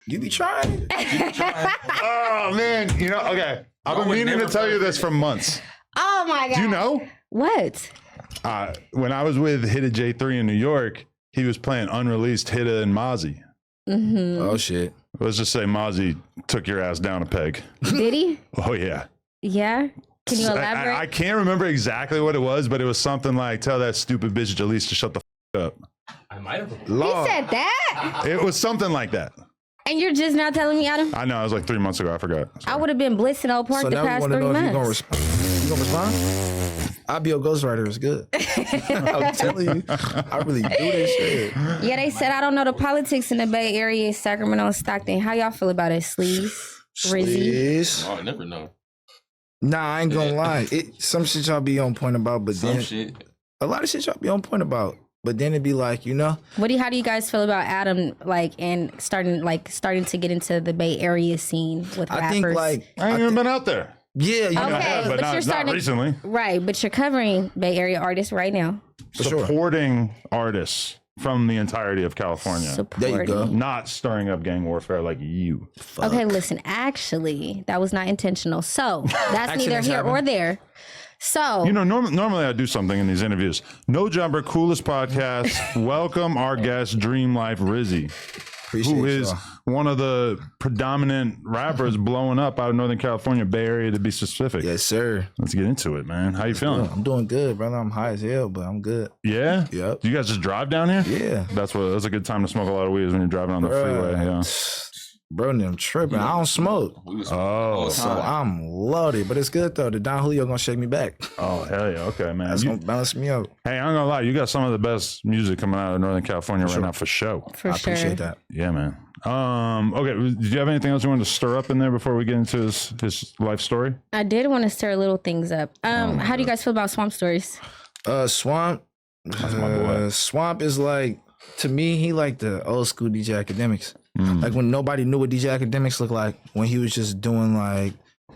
You be trying. Oh man, you know, okay. I've been meaning to tell you this for months. Oh my God. Do you know? What? When I was with Hitta J3 in New York, he was playing unreleased Hitta and Mozzie. Mm-hmm. Oh shit. Let's just say Mozzie took your ass down a peg. Did he? Oh yeah. Yeah. Can you elaborate? I can't remember exactly what it was, but it was something like, tell that stupid bitch Jalise to shut the up. I might have. He said that? It was something like that. And you're just now telling me, Adam? I know, it was like 3 months ago. I forgot. I would have been bliss in Oak Park the past 3 months. You gonna respond? Abio Ghostwriter is good. I'm telling you, I really do this shit. Yeah, they said I don't know the politics in the Bay Area, Sacramento, and Stockton. How y'all feel about it, Storiez? Rizzy? Oh, I never know. Nah, I ain't gonna lie. Some shit y'all be on point about, but Some then shit. a lot of shit y'all be on point about. But then it'd be like, you know, How do you guys feel about Adam and starting to get into the Bay Area scene with rappers? I think like I ain't even been out there. yeah, you know, Okay, but but you're starting not recently. Right, but you're covering Bay Area artists right now. for sure. Supporting artists from the entirety of California. There you go. Not stirring up gang warfare like you. Okay, listen, actually, that was not intentional. So that's neither Accidents here happen. or there. So You know, normally I do something in these interviews. No Jumper, coolest podcast. Welcome our guest, Dreamllife Rizzy, Appreciate who is y'all. one of the predominant rappers blowing up out of Northern California, Bay Area to be specific. Yes, sir. Let's get into it, man. How you feeling? I'm doing good, brother. I'm high as hell, but I'm good. Yeah? Yep. Do you guys just drive down here? Yeah. That's a good time to smoke a lot of weed is when you're driving on the freeway. Yeah. Bro, them tripping. I don't smoke. We was Oh, So I'm loaded, but it's good though. The Don Julio gonna shake me back. Oh, hell yeah. Okay, man. That's gonna balance me out. Hey, I'm gonna lie, you got some of the best music coming out of Northern California right sure. now for show. for I sure. appreciate that. Yeah, man. Okay. Did you have anything else you wanted to stir up in there before we get into his life story? I did want to stir little things up. How do you guys feel about Swamp Stories? Swamp. my boy. Swamp is like, to me, he like the old school DJ Academics. Like when nobody knew what DJ Academics looked like, when he was just doing like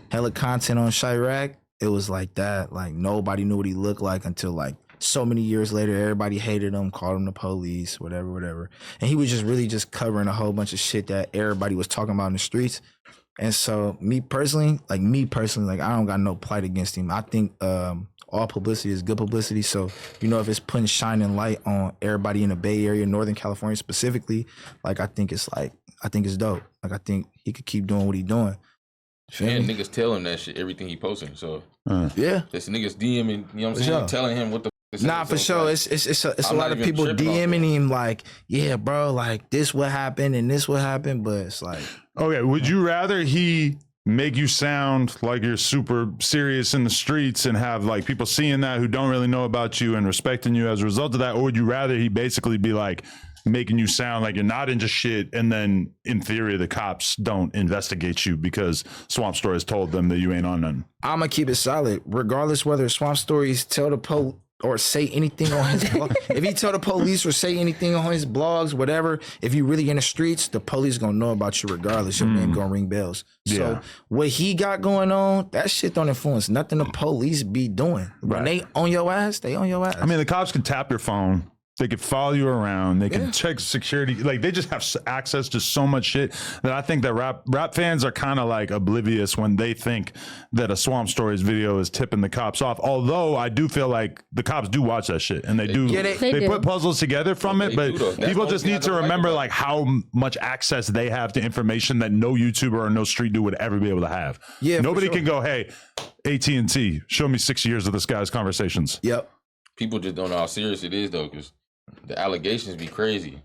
hella content on Chirac, it was like that. Like nobody knew what he looked like until like so many years later, everybody hated him, called him the police, whatever. And he was just really just covering a whole bunch of shit that everybody was talking about in the streets. And so me personally, like I don't got no plight against him. I think all publicity is good publicity. So, you know, if it's putting shining light on everybody in the Bay Area, Northern California specifically, like I think it's dope. Like I think he could keep doing what he's doing. Feel and me? niggas tell him that shit, everything he posting. So Yeah. this niggas DMing, you know what I'm saying? sure. Telling him what the f- Nah, for sure. Like, It's a I'm lot not of even people tripping off DMing him like, yeah, bro, like this what happened and this what happened, but it's like, Okay. Would you rather he make you sound like you're super serious in the streets and have like people seeing that who don't really know about you and respecting you as a result of that? Or would you rather he basically be like making you sound like you're not into shit and then in theory the cops don't investigate you because Swamp Story has told them that you ain't on none? I'm gonna keep it solid, regardless whether Swamp Stories tell the police or say anything on his blog. If he tell the police or say anything on his blogs, whatever, if you really in the streets, the police gonna know about you regardless. Your name gonna ring bells. Yeah. So what he got going on, that shit don't influence nothing the police be doing. When Right. they on your ass, they on your ass. I mean, the cops can tap your phone. They could follow you around. They can check security. Like they just have access to so much shit that I think that rap fans are kind of like oblivious when they think that a Swamp Stories video is tipping the cops off. Although I do feel like the cops do watch that shit and they do. get it. They They do. put puzzles together from it, They but do, though. That's people the just only need thing to I don't like remember about like how much access they have to information that no YouTuber or no street dude would ever be able to have. Yeah, for Nobody sure. can go, hey, AT&T, show me 6 years of this guy's conversations. Yep. people just don't know how serious it is though, because the allegations be crazy.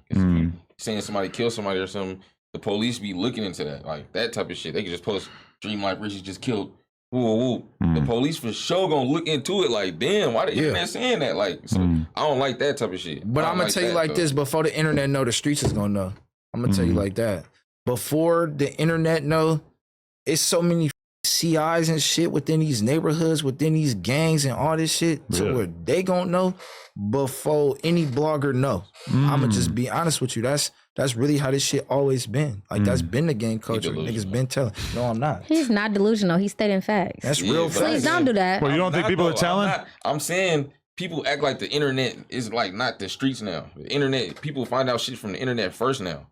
Saying somebody killed somebody or something, the police be looking into that, like that type of shit. They can just post Dreamllife Rizzy just killed. Woo, woo. The police for sure gonna look into it. Like, damn, why the internet saying that? Like, so I don't like that type of shit. But I'm gonna tell you like this: before the internet know, the streets is gonna know. I'm gonna tell you like that. Before the internet know, it's so many CIs and shit within these neighborhoods, within these gangs and all this shit, to where they gonna know before any blogger know. I'm gonna just be honest with you. That's really how this shit always been. Like that's been the gang culture. Niggas been telling. No, I'm not. He's not delusional. He's stating facts. That's real but facts. Please don't do that. Well, you don't think people are telling? I'm saying people act like the internet is like not the streets now. The internet, people find out shit from the internet first now.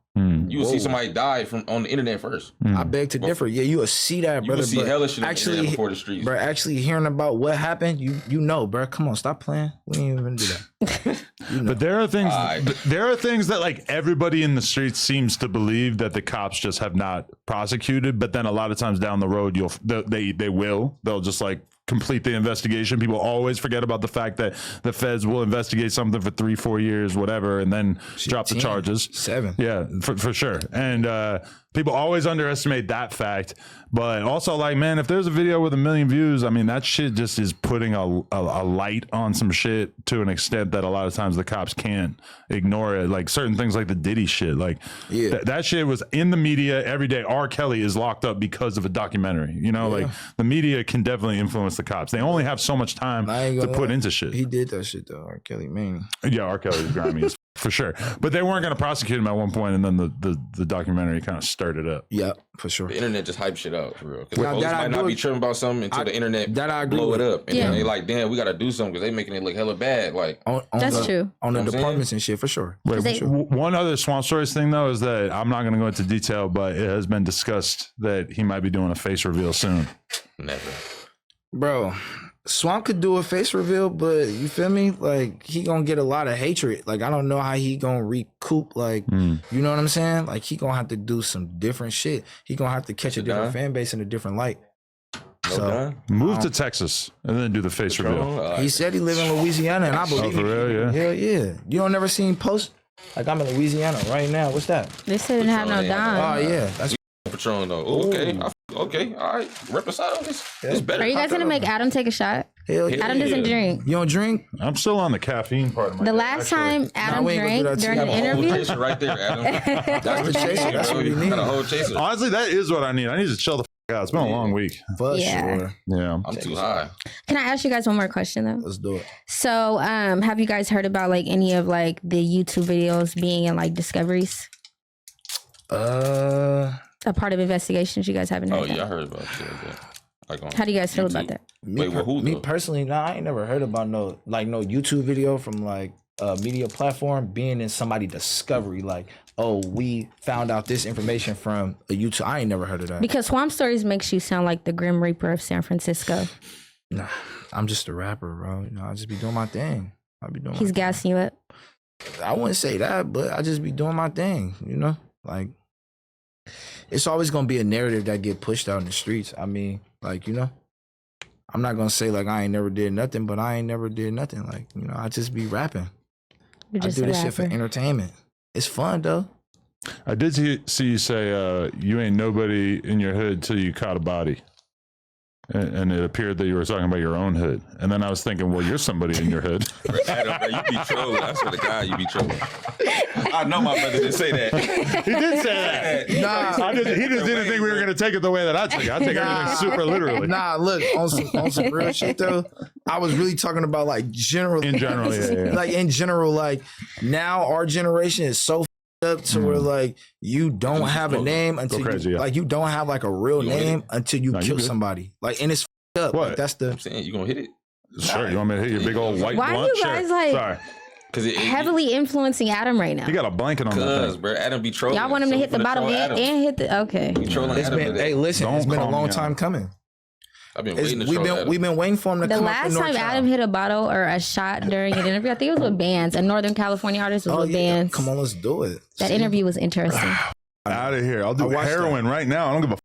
You would see somebody die from on the internet first. I beg to differ. Yeah, you will see that, brother. You would see hella shit on the internet before the streets. Bro, actually hearing about what happened, you know, bro. Come on, stop playing. We ain't even do that. You know. But there are things that like everybody in the streets seems to believe that the cops just have not prosecuted. But then a lot of times down the road, they'll just like complete the investigation. People always forget about the fact that the feds will investigate something for 3-4 years, whatever, and then drop the charges. 7. Yeah, for sure. And people always underestimate that fact. But also, like, man, if there's a video with 1 million views, I mean, that shit just is putting a light on some shit to an extent that a lot of times the cops can't ignore it. Like certain things like the Diddy shit. Like that shit was in the media every day. R. Kelly is locked up because of a documentary. You know, like the media can definitely influence the cops. They only have so much time to put into shit. He did that shit though, R. Kelly, man. Yeah, R. Kelly was grimy as for sure. But they weren't going to prosecute him at one point, and then the documentary kind of stirred it up. Yeah, for sure. The internet just hype shit out for real. Because the police might not be tripping about something until the internet blow it up. And then they like, damn, we got to do something because they making it look hella bad. Like that's true. On the departments and shit, for sure. Wait, one other Swamp Stories thing, though, is that I'm not going to go into detail, but it has been discussed that he might be doing a face reveal soon. Never. Bro, Swamp could do a face reveal, but you feel me? Like, he gonna get a lot of hatred. Like, I don't know how he gonna recoup. Like, you know what I'm saying? Like, he gonna have to do some different shit. He gonna have to catch a different fan base in a different light. So move to Texas and then do the face reveal. He said he live in Louisiana, and I believe for real, yeah. Hell yeah. You don't never seen post? Like, I'm in Louisiana right now. What's that? They said didn't have no dime. Oh yeah, that's Patron though. Okay. Okay, all right. Represent this. It's better. Are you guys gonna make Adam take a shot? Hell yeah. Adam doesn't drink. You don't drink? I'm still on the caffeine part of my The last time Adam drank during an interview. Right there, Adam. That's the chaser. That's what he needs. Got a whole chaser. Honestly, that is what I need. I need to chill the fuck out. It's been a long week. For sure. Yeah. I'm too high. Can I ask you guys one more question though? Let's do it. So, have you guys heard about like any of like the YouTube videos being in like discoveries? A part of investigations you guys haven't heard about? I heard about that. Like how do you guys feel about that? Me personally, I ain't never heard about no YouTube video from like a media platform being in somebody's discovery. Like, oh, we found out this information from a YouTube. I ain't never heard of that. Because Swamp Stories makes you sound like the Grim Reaper of San Francisco. Nah, I'm just a rapper, bro. You know, I just be doing my thing. He's gassing you up. I wouldn't say that, but I just be doing my thing. You know, like. It's always gonna be a narrative that get pushed out in the streets. I mean, like, you know, I'm not gonna say like I ain't never did nothing, but I ain't never did nothing. Like, you know, I just be rapping. I do this shit for entertainment. It's fun though. I did see you say you ain't nobody in your hood till you caught a body. And it appeared that you were talking about your own hood. And then I was thinking, well, you're somebody in your hood. Adam, you be trolling. I swear to God, you be trolling. I know my brother didn't say that. He did say that. Nah. He just didn't think we were going to take it the way that I take it. I take everything super literally. Nah, look, on some real shit though, I was really talking about like general. In general, yeah. Like in general, like now our generation is so up to where like you don't have a name until like you don't have like a real name until you kill somebody. Like, and it's up. What? Like, that's the. I'm saying you gonna hit it. Sure, you want me to hit your big old white blunt? Why are you guys like? Sorry. Because heavily influencing Adam right now. You got a blanket on that thing. Bro, Adam be trolling. Y'all want him to hit the bottom and hit the okay. Hey, listen, it's been a long time coming. I've been waiting. We've been waiting for him to come. The last time Adam hit a bottle or a shot during an interview, I think it was with bands. A Northern California artist was with bands. Come on, let's do it. That interview was interesting. Out of here! I'll do heroin right now. I don't give a.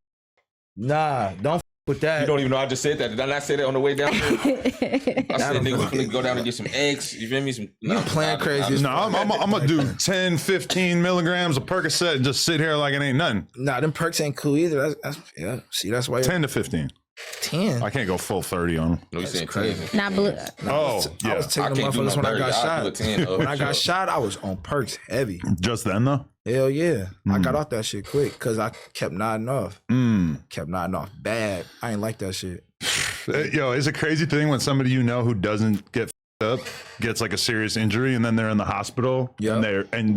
Nah, don't with that. You don't even know I just said that. Did I not say that on the way down there? I said nigga go down and get some eggs. You feel me? You playing crazy. No, I'm gonna do 10, 15 milligrams of Percocet and just sit here like it ain't nothing. Nah, them perks ain't cool either. See, that's why 10 to 15. 10. I can't go full 30 on them. No, you saying crazy. Not blue. Oh, yeah. I was taking them motherfuckers when I got shot. When I got shot, I was on perks heavy. Just then, though? Hell yeah. I got off that shit quick because I kept nodding off. Kept nodding off bad. I ain't like that shit. Yo, it's a crazy thing when somebody you know who doesn't get up gets like a serious injury and then they're in the hospital and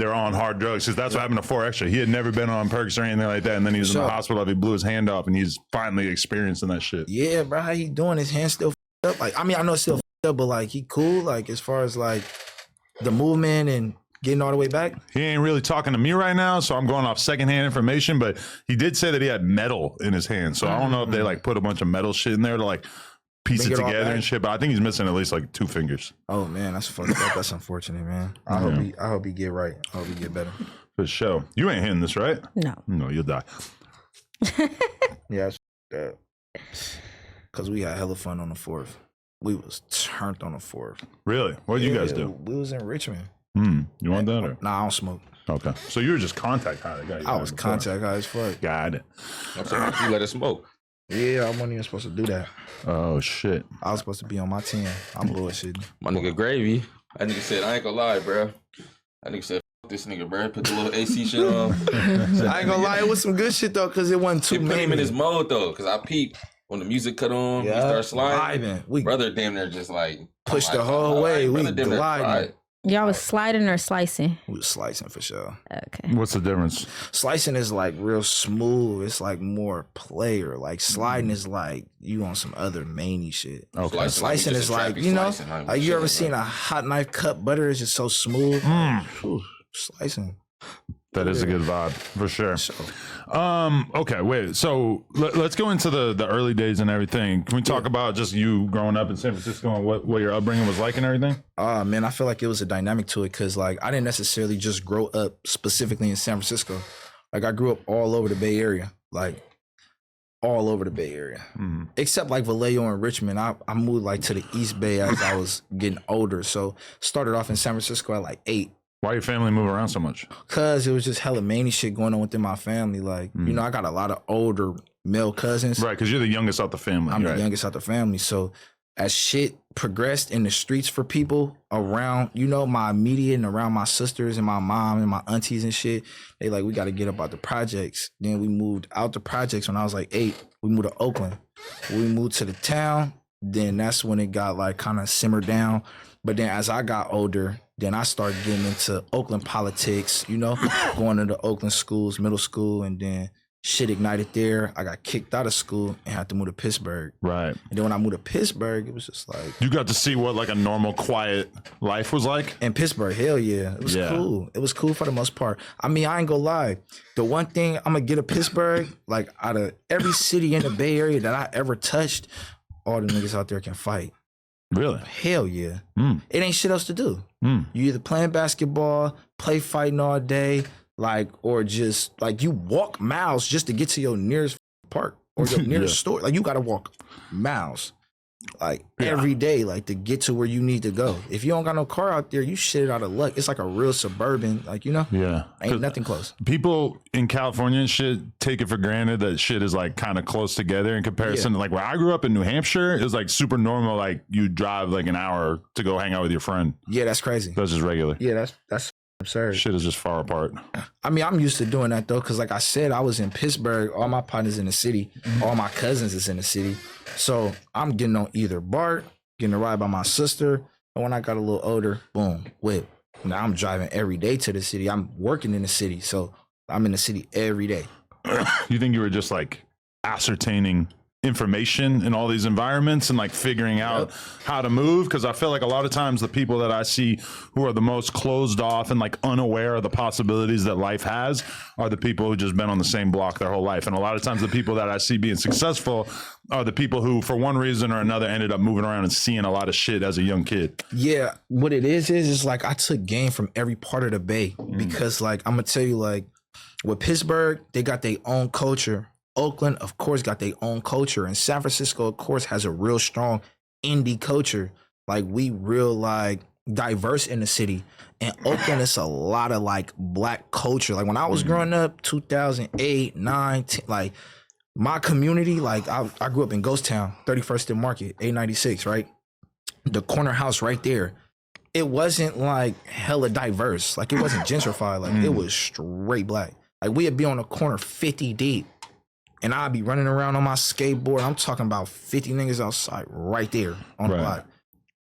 they're on hard drugs, because that's what happened to 4Extra. He had never been on perks or anything like that, and then he was in the hospital. He blew his hand off and he's finally experiencing that shit. Yeah, bro, how he doing? His hand still up? Like, I mean, I know it's still up, but like he cool, like as far as like the movement and getting all the way back. He ain't really talking to me right now, so I'm going off secondhand information. But he did say that he had metal in his hand, so I don't know if they like put a bunch of metal shit in there to like piece it together and shit. But I think he's missing at least like 2 fingers. Oh man, that's fucked up. That's unfortunate, man. I hope he get right. I hope he get better. For sure. You ain't hitting this, right? No, you'll die. Yeah, because we had hella fun on the 4th. We was turned on the 4th. Really? What did you guys do? We was in Richmond. You want that? Or? Nah, I don't smoke. Okay. So you were just contact high. I was contact high as fuck. Got it. I'm saying you let it smoke. Yeah, I wasn't even supposed to do that. Oh, shit. I was supposed to be on my team. I'm bullshitting. My nigga Gravy. That nigga said, I ain't gonna lie, bro. That nigga said, F this nigga, bro. Put the little AC shit on. I ain't gonna lie, it was some good shit though, because it wasn't too many. Put him in his mode though, because I peeped when the music cut on, he started sliding. We brother damn near just like pushed the whole way. We gliding. Y'all was sliding or slicing? We was slicing for sure. Okay. What's the difference? Slicing is like real smooth. It's like more player. Like sliding is like you on some other maney shit. Okay. Slicing is like, you know, like you ever seen a hot knife cut butter? It's just so smooth. Whew, slicing. That is a good vibe for sure. Okay, wait. So let's go into the early days and everything. Can we talk about just you growing up in San Francisco and what your upbringing was like and everything? Man, I feel like it was a dynamic to it because like I didn't necessarily just grow up specifically in San Francisco. Like I grew up all over the Bay Area, like all over the Bay Area, except like Vallejo and Richmond. I moved like to the East Bay as I was getting older. So started off in San Francisco at like 8. Why your family move around so much? Cause it was just hella many shit going on within my family. Like, you know, I got a lot of older male cousins. Right, because you're the youngest out the family. I'm the youngest out the family. So as shit progressed in the streets for people around, you know, my immediate and around my sisters and my mom and my aunties and shit, they like, we got to get up out the projects. Then we moved out the projects when I was like 8. We moved to Oakland. We moved to the town. Then that's when it got like kind of simmered down. But then as I got older, then I started getting into Oakland politics, you know, going into Oakland schools, middle school, and then shit ignited there. I got kicked out of school and had to move to Pittsburgh. Right. And then when I moved to Pittsburgh, it was just like... You got to see what like a normal, quiet life was like? In Pittsburgh, hell yeah. It was cool. It was cool for the most part. I mean, I ain't gonna lie. The one thing I'm gonna get at Pittsburgh, like out of every city in the Bay Area that I ever touched, all the niggas out there can fight. Really? Hell yeah. It ain't shit else to do. You either playing basketball, play fighting all day, like, or just like you walk miles just to get to your nearest park or your nearest store. Like you gotta walk miles, like every day, like to get to where you need to go. If you don't got no car out there, you shit out of luck. It's like a real suburban, like, you know? Yeah. Ain't nothing close. People in California and shit take it for granted that shit is like kind of close together in comparison to like where I grew up in New Hampshire. It was like super normal. Like you drive like an hour to go hang out with your friend. Yeah, that's crazy. That's just regular. Yeah, that's absurd. Shit is just far apart. I mean, I'm used to doing that though, because like I said, I was in Pittsburgh. All my partners in the city. All my cousins is in the city. So I'm getting on either BART, getting a ride by my sister, and when I got a little older, boom, whip. Now I'm driving every day to the city. I'm working in the city, so I'm in the city every day. You think you were just like ascertaining information in all these environments and like figuring out how to move? Because I feel like a lot of times the people that I see who are the most closed off and like unaware of the possibilities that life has are the people who just been on the same block their whole life. And a lot of times the people that I see being successful are the people who for one reason or another ended up moving around and seeing a lot of shit as a young kid. Yeah, what it is like I took game from every part of the Bay because like I'm gonna tell you, like with Pittsburgh, they got their own culture. Oakland, of course, got their own culture. And San Francisco, of course, has a real strong indie culture. Like, we real, like, diverse in the city. And Oakland is a lot of, like, black culture. Like, when I was growing up, 2008, 9, 10, like, my community, like, I grew up in Ghost Town, 31st and Market, 896, right? The corner house right there. It wasn't, like, hella diverse. Like, it wasn't gentrified. Like, it was straight black. Like, we'd be on the corner 50 deep. And I'd be running around on my skateboard. I'm talking about 50 niggas outside right there on the block.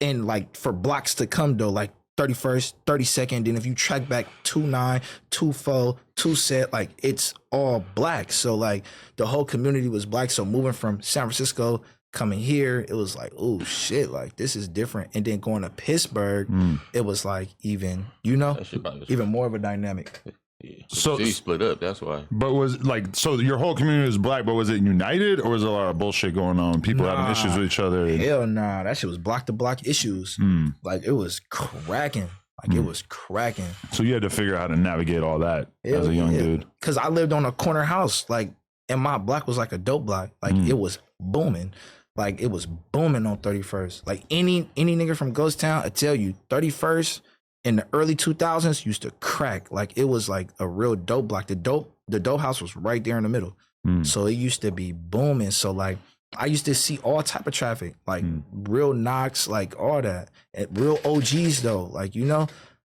And like for blocks to come though, like 31st, 32nd, then if you track back 29, 24, 27, like it's all black. So like the whole community was black. So moving from San Francisco, coming here, it was like, oh shit, like this is different. And then going to Pittsburgh, it was like even, even more of a dynamic. Yeah. So city split up. That's why. But was like, so your whole community was black, but was it united or was there a lot of bullshit going on? People having issues with each other? Hell nah, that shit was block to block issues. Like it was cracking. Like it was cracking. So you had to figure out how to navigate all that as a young dude. Cause I lived on a corner house, like, and my block was like a dope block. Like it was booming. Like it was booming on 31st. Like any nigga from Ghost Town, I tell you, 31st in the early 2000s used to crack. Like it was like a real dope block. The dope house was right there in the middle. So it used to be booming. So like I used to see all type of traffic, like real knocks, like all that. And real OGs though, like,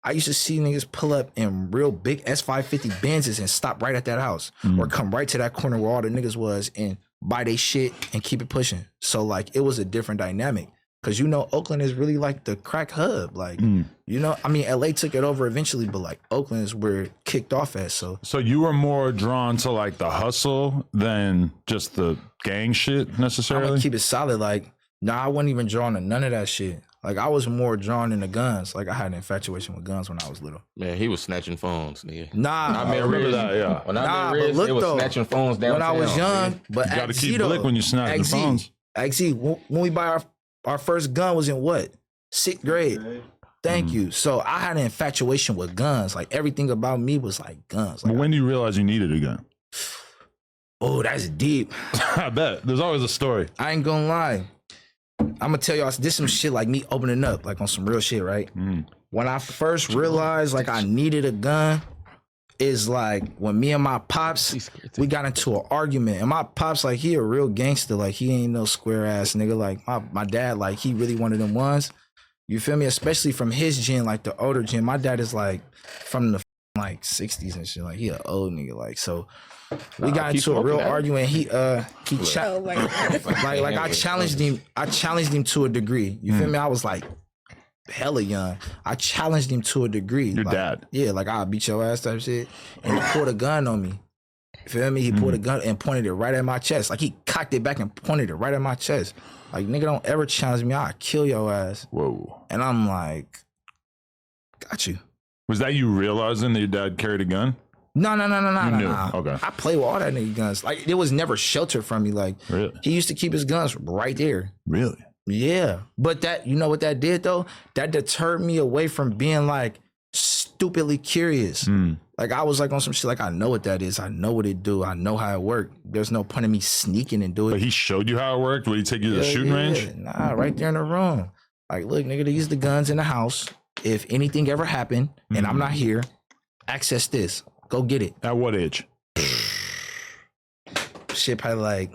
I used to see niggas pull up in real big S550 Benzes and stop right at that house or come right to that corner where all the niggas was and buy they shit and keep it pushing. So like it was a different dynamic. Cause Oakland is really like the crack hub. Like, I mean, LA took it over eventually, but like Oakland is where it kicked off at. So you were more drawn to like the hustle than just the gang shit I'm necessarily? gonna keep it solid. Like, I wasn't even drawn to none of that shit. Like I was more drawn into guns. Like I had an infatuation with guns when I was little. Man, he was snatching phones, nigga. Nah, I remember that, yeah. When I met Riz, but look it was though, snatching phones downtown. when I was young, nigga. but You gotta keep blick when you snatch the phones. When we buy our first gun was in what? 6th grade. Thank you. So I had an infatuation with guns. Like everything about me was like guns. Like, But when do you realize you needed a gun? oh, that's deep. I bet. There's always a story. I ain't gonna lie. I'm gonna tell y'all this some shit like me opening up, like on some real shit, right? When I first realized like I needed a gun, is like when me and my pops, we got into an argument. And my pops, like, he a real gangster. Like, he ain't no square ass nigga. Like, my dad, like, he really one of them ones. You feel me? Especially from his gen, like the older gen. My dad is like from the like 60s and shit. Like, he an old nigga. Like, so we got into a real argument. He like I challenged him. I challenged him to a degree. You feel me? I was like hella young. I challenged him to a degree. Your like, dad? Yeah, like I'll beat your ass type shit. And he pulled a gun on me. You feel me? He pulled a gun and pointed it right at my chest. Like he cocked it back and pointed it right at my chest. Like, nigga, don't ever challenge me. I'll kill your ass. Whoa. And I'm like, got you. Was that you realizing that your dad carried a gun? No. knew. Okay. I play with all that nigga guns. Like, it was never sheltered from me. Like, Really? he used to keep his guns right there. Really? Yeah. But that, you know what that did though? That deterred me away from being like stupidly curious. Like I was like on some shit like, I know what that is. I know what it do. I know how it worked. There's no point in me sneaking and do it. But he showed you how it worked? Would he take you to the shooting range? Nah, right there in the room. Like, look, nigga, these the guns in the house. If anything ever happened and I'm not here, access this. Go get it. At what age? Shit, probably like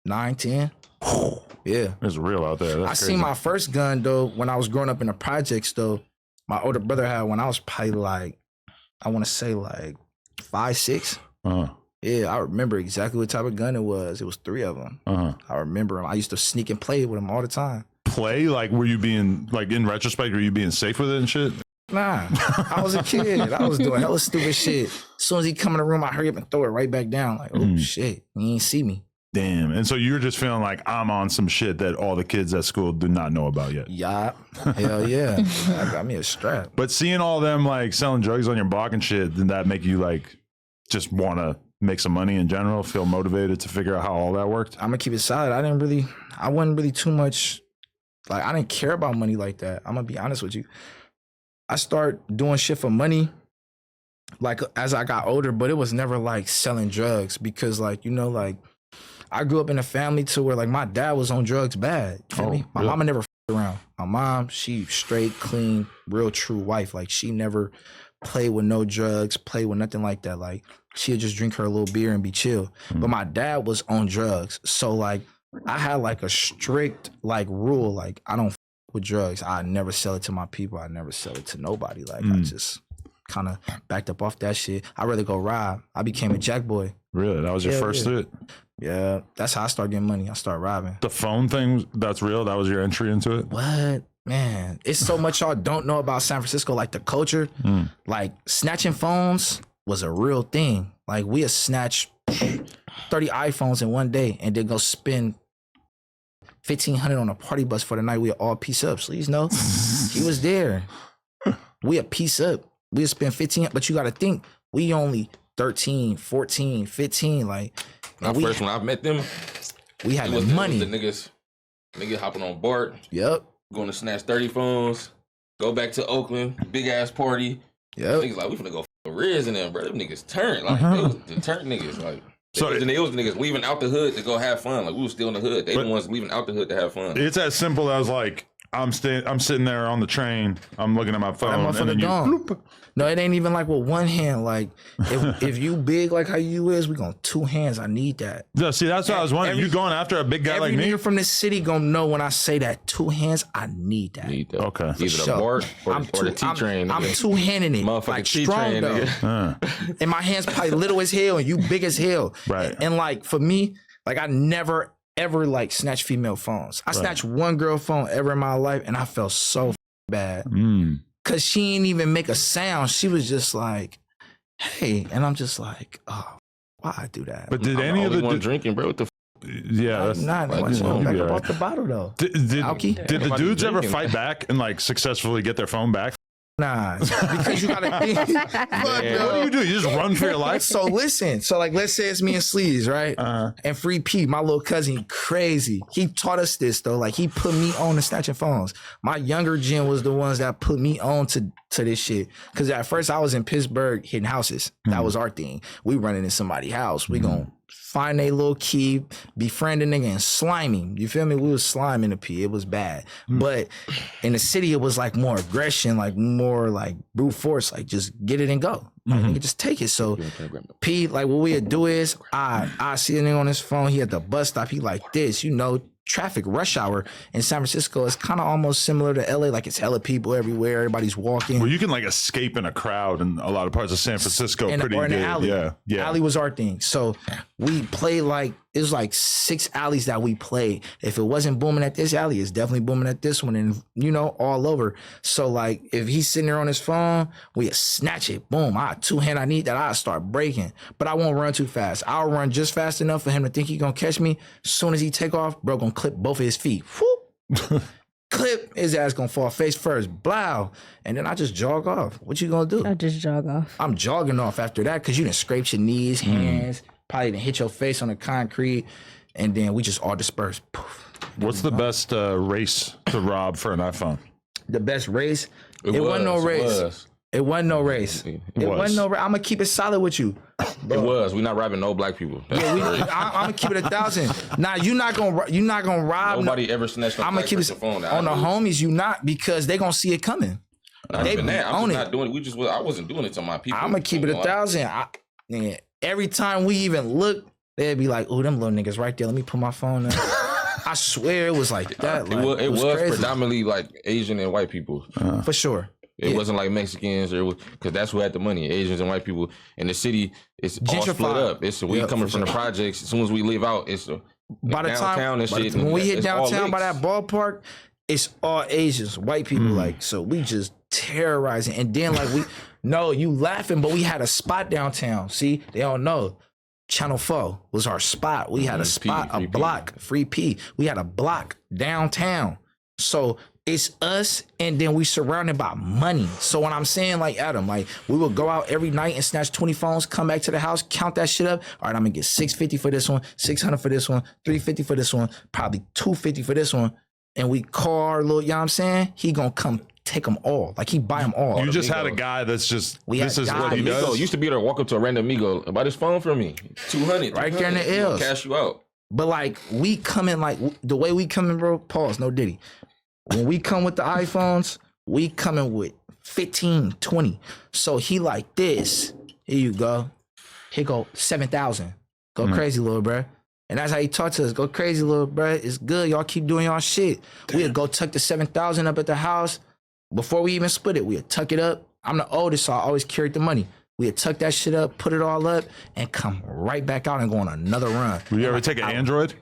9, 10. Yeah. It's real out there. That's I crazy. seen my first gun though when I was growing up in the projects though. My older brother had when I was probably like, I want to say like 5, 6. Yeah, I remember exactly what type of gun it was. It was 3 of them. I remember them. I used to sneak and play with them all the time. Play? Like, were you being, like, in retrospect, were you being safe with it and shit? Nah, I was a kid. I was doing hella stupid shit. As soon as he come in the room, I hurry up and throw it right back down. Like, oh shit, he ain't see me. Damn. And so you're just feeling like I'm on some shit that all the kids at school do not know about yet. Yeah. Hell yeah. I got me a strap. But seeing all them like selling drugs on your block and shit, did that make you like just want to make some money in general, feel motivated to figure out how all that worked? I'm gonna keep it solid. I wasn't really too much, like, I didn't care about money like that. I'm gonna be honest with you. I started doing shit for money like as I got older, but it was never like selling drugs because like, you know, like I grew up in a family to where like my dad was on drugs bad. You feel me? My mama never f***ed around. My mom, she straight, clean, real true wife. Like she never played with no drugs, played with nothing like that. Like she'd just drink her little beer and be chill. But my dad was on drugs. So like I had like a strict like rule, like I don't f*** with drugs. I never sell it to my people. I never sell it to nobody. Like I just kind of backed up off that shit. I'd rather go rob. I became a jack boy. Really? That was your first hit? Yeah, that's how I started getting money. I started robbing. The phone thing, that's real? That was your entry into it? What? Man, it's so much y'all don't know about San Francisco, like the culture. Like snatching phones was a real thing. Like we'd snatch 30 iPhones in one day and then go spend $1,500 on a party bus for the night. We are all piece up. Sleaze, no, he was there. We a piece up. We spend 15, but you got to think we only 13, 14, 15. Like when I met them, we had the money. The niggas hopping on board. Yep. Going to snatch 30 phones. Go back to Oakland. Big ass party. Yep. Niggas like we finna go Riz and them, bro. Them niggas turned like they was the turn niggas like. So it was the niggas leaving out the hood to go have fun. Like we was still in the hood. They the ones leaving out the hood to have fun. It's as simple as like I'm sitting there on the train. I'm looking at my phone, and then you bloop. No, it ain't even like with one hand. Like if you big like how you is, we going 2 hands. I need that. Yeah, see, that's what I was wondering. You going after a big guy like me? Every nigga from the city gonna know when I say that 2 hands. I need that. Okay. Either the BART or the T-train. I'm 2-handing it. Motherfucking like T-train, strong though. And my hands probably little as hell, and you big as hell. Right. And like for me, like I never ever like snatch female phones. I snatched one girl phone ever in my life, and I felt so bad. Cause she didn't even make a sound. She was just like, "Hey," and I'm just like, "Oh, why I do that?" But did any of the one drinking, bro? What the? Yeah, that's not back up off the bottle though. Did the dudes ever fight back and like successfully get their phone back? Nah, because you gotta think. What do? You just run for your life? So listen, so like let's say it's me and Sleaze, right? And Free P, my little cousin, crazy. He taught us this though. Like he put me on to snatching phones. My younger gen was the ones that put me on to this shit. Cause at first I was in Pittsburgh hitting houses. That was our thing. We running in somebody's house. We gonna find a little key, befriend a nigga and slime him. You feel me? We was sliming the P. It was bad. But in the city, it was like more aggression, like more like brute force, like just get it and go. Like nigga, just take it. So P, like what we'd do is I see a nigga on his phone, he at the bus stop, he like this, you know, traffic rush hour in San Francisco is kind of almost similar to LA. Like it's hella people everywhere. Everybody's walking. Well, you can like escape in a crowd in a lot of parts of San Francisco. Pretty or in good. the alley. Yeah. Alley was our thing. So we played like, it was like 6 alleys that we played. If it wasn't booming at this alley, it's definitely booming at this one, and you know, all over. So like if he's sitting there on his phone, we snatch it. Boom. I 2-hand, I need that. I start breaking. But I won't run too fast. I'll run just fast enough for him to think he gonna catch me. As soon as he take off, bro gonna clip both of his feet. Whoop. Clip, his ass gonna fall face first. Blow. And then I just jog off. What you gonna do? I just jog off. I'm jogging off after that because you done scraped your knees, hands, probably done hit your face on the concrete, and then we just all disperse. Poof. What's the best race to rob for an iPhone? The best race? It wasn't no race. It wasn't no race. It wasn't no race. I'm gonna keep it solid with you. Bro. It was. We not robbing no black people. I'm gonna keep it 1,000. Now you're not gonna rob. Nobody ever snatched a black person phone. On the homies, you not, because they gonna see it coming. Not even that. I'm just not doing it. I wasn't doing it to my people. I'm gonna keep it 1,000. Every time we even look, they'd be like, "Oh, them little niggas right there. Let me put my phone up." I swear it was like that. Like, it was predominantly like Asian and white people. For sure. It wasn't like Mexicans, or because that's who had the money. Asians and white people in the city. It's all split up. It's we coming from the projects. As soon as we leave out, it's by the downtown time and shit. When we hit downtown by that ballpark, it's all Asians, white people. Like, so we just terrorizing. And then like you laughing, but we had a spot downtown. See, they don't know. Channel 4 was our spot. We had a spot, a block, Free P. We had a block downtown. So it's us, and then we surrounded by money. So when I'm saying like Adam, like we would go out every night and snatch 20 phones, come back to the house, count that shit up. All right, I'm gonna get $650 for this one, $600 for this one, $350 for this one, probably $250 for this one. And we call our little, you know what I'm saying? He gonna come take them all. Like he buy them all. You just had a guy that's just, this is what he does. Used to be able to walk up to a random Migo and buy this phone from me. 200. Right there in the L's. Cash you out. But like we come in, like the way we come in, bro, pause, no diddy. When we come with the iPhones, we coming with 15, 20. So he like this. Here you go. Here go 7,000. Go crazy, little bro. And that's how he talked to us. Go crazy, little bro. It's good. Y'all keep doing y'all shit. We'd go tuck the 7,000 up at the house. Before we even split it, we'd tuck it up. I'm the oldest, so I always carried the money. We'd tuck that shit up, put it all up, and come right back out and go on another run. Would you ever take an Android?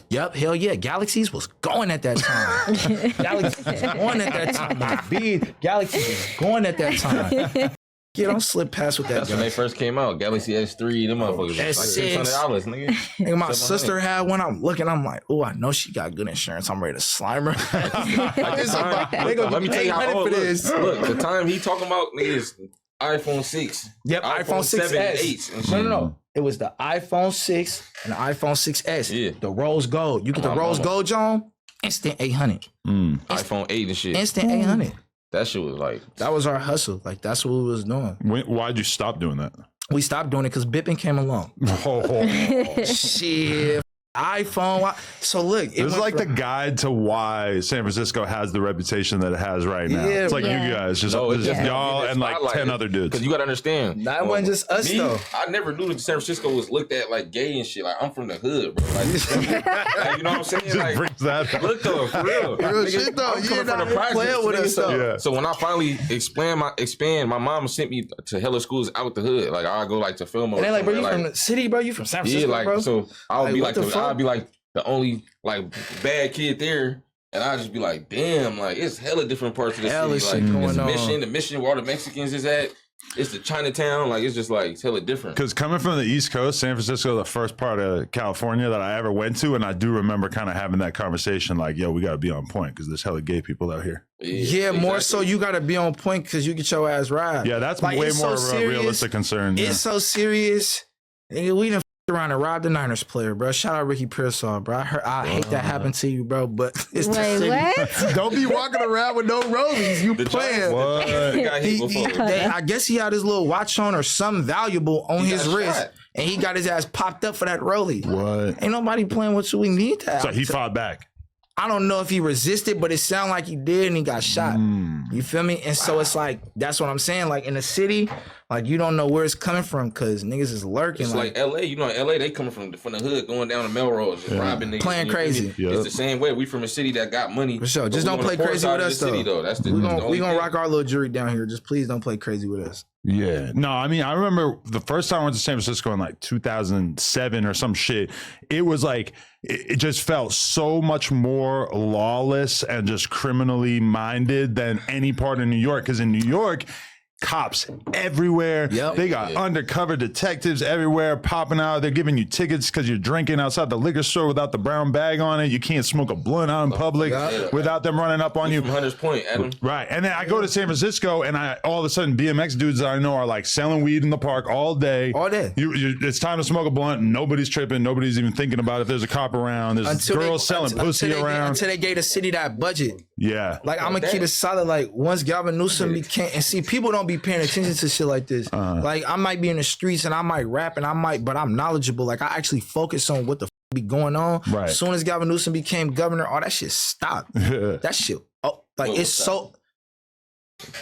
Yep, hell yeah. Galaxies was going at that time. Galaxies was going at that time. My big Galaxies was going at that time. Yeah, don't slip past with that. That's when they first came out. Galaxy S3, them motherfuckers. S6. Like $600, nigga. Nigga, my sister had one. I'm looking. I'm like, oh, I know she got good insurance. I'm ready to slime her. Let me tell you how old it is. Look, the time he talking about niggas iPhone 6. Yep, iPhone 6S. No. It was the iPhone 6 and the iPhone 6S. Yeah. The rose gold. You get the rose gold, John? Instant 800. iPhone 8 and shit. Instant 800. That shit was like... That was our hustle. Like, that's what we was doing. Why'd you stop doing that? We stopped doing it because Bippin came along. Shit. iPhone. So look, this is like the guide to why San Francisco has the reputation that it has right now. Yeah, it's like you guys, just y'all and like 10 other dudes. Because you got to understand. That wasn't just us though. I never knew that San Francisco was looked at like gay and shit. Like I'm from the hood, bro. Like, you know what I'm saying? Just like, brings that up. Look though, for real. Real shit though. You're not playing with us though. So when I finally expand, my mom sent me to hella schools out the hood. Like I go like to film. And they like, bro, you from the city, bro? You from San Francisco, like, bro? So I'll be like the only like bad kid there, and I just be like, damn, like it's hella different parts of the city. Like it's the mission where all the Mexicans is at. It's the Chinatown, like it's just like it's hella different. Because coming from the East Coast, San Francisco, the first part of California that I ever went to, and I do remember kind of having that conversation, like, yo, we got to be on point because there's hella gay people out here. Yeah, exactly. More so you got to be on point because you get your ass right. Yeah, that's like, way more of a realistic concern. It's so serious. We done around and robbed the Niners player, bro. Shout out Ricky Pearsall, bro. I hate that happened to you, bro, but it's what? Don't be walking around with no rollies. You playing. I guess he had his little watch on or something valuable on his wrist, and he got his ass popped up for that rollie. What? Ain't nobody playing with you. We need that. So he fought back. I don't know if he resisted, but it sounded like he did and he got shot. You feel me? And so it's like, that's what I'm saying. Like in the city, like you don't know where it's coming from because niggas is lurking. It's like LA, you know, LA, they coming from the hood going down to Melrose, just robbing niggas. Playing crazy. It's the same way. We from a city that got money. For sure. Just don't play crazy with us though. That's we gonna rock our little jury down here. Just please don't play crazy with us. Yeah. No, I mean, I remember the first time I went to San Francisco in like 2007 or some shit. It was like, it just felt so much more lawless and just criminally minded than any part of New York. Because in New York, cops everywhere. They got undercover detectives everywhere popping out. They're giving you tickets because you're drinking outside the liquor store without the brown bag on it. You can't smoke a blunt out in public without them running up on you. From Hunter's Point, Adam. Right. And then I go to San Francisco and all of a sudden BMX dudes that I know are like selling weed in the park all day. All day. It's time to smoke a blunt. Nobody's tripping. Nobody's even thinking about if there's a cop around. There's girls selling pussy around. Until they gave the city that budget. Yeah. Like I'm gonna keep it solid. Like once Gavin Newsom became, and see, people don't be paying attention to shit like this. Like I might be in the streets and I might rap and but I'm knowledgeable. Like I actually focus on what the be going on. Right. As soon as Gavin Newsom became governor, all that shit stopped. That shit, it's so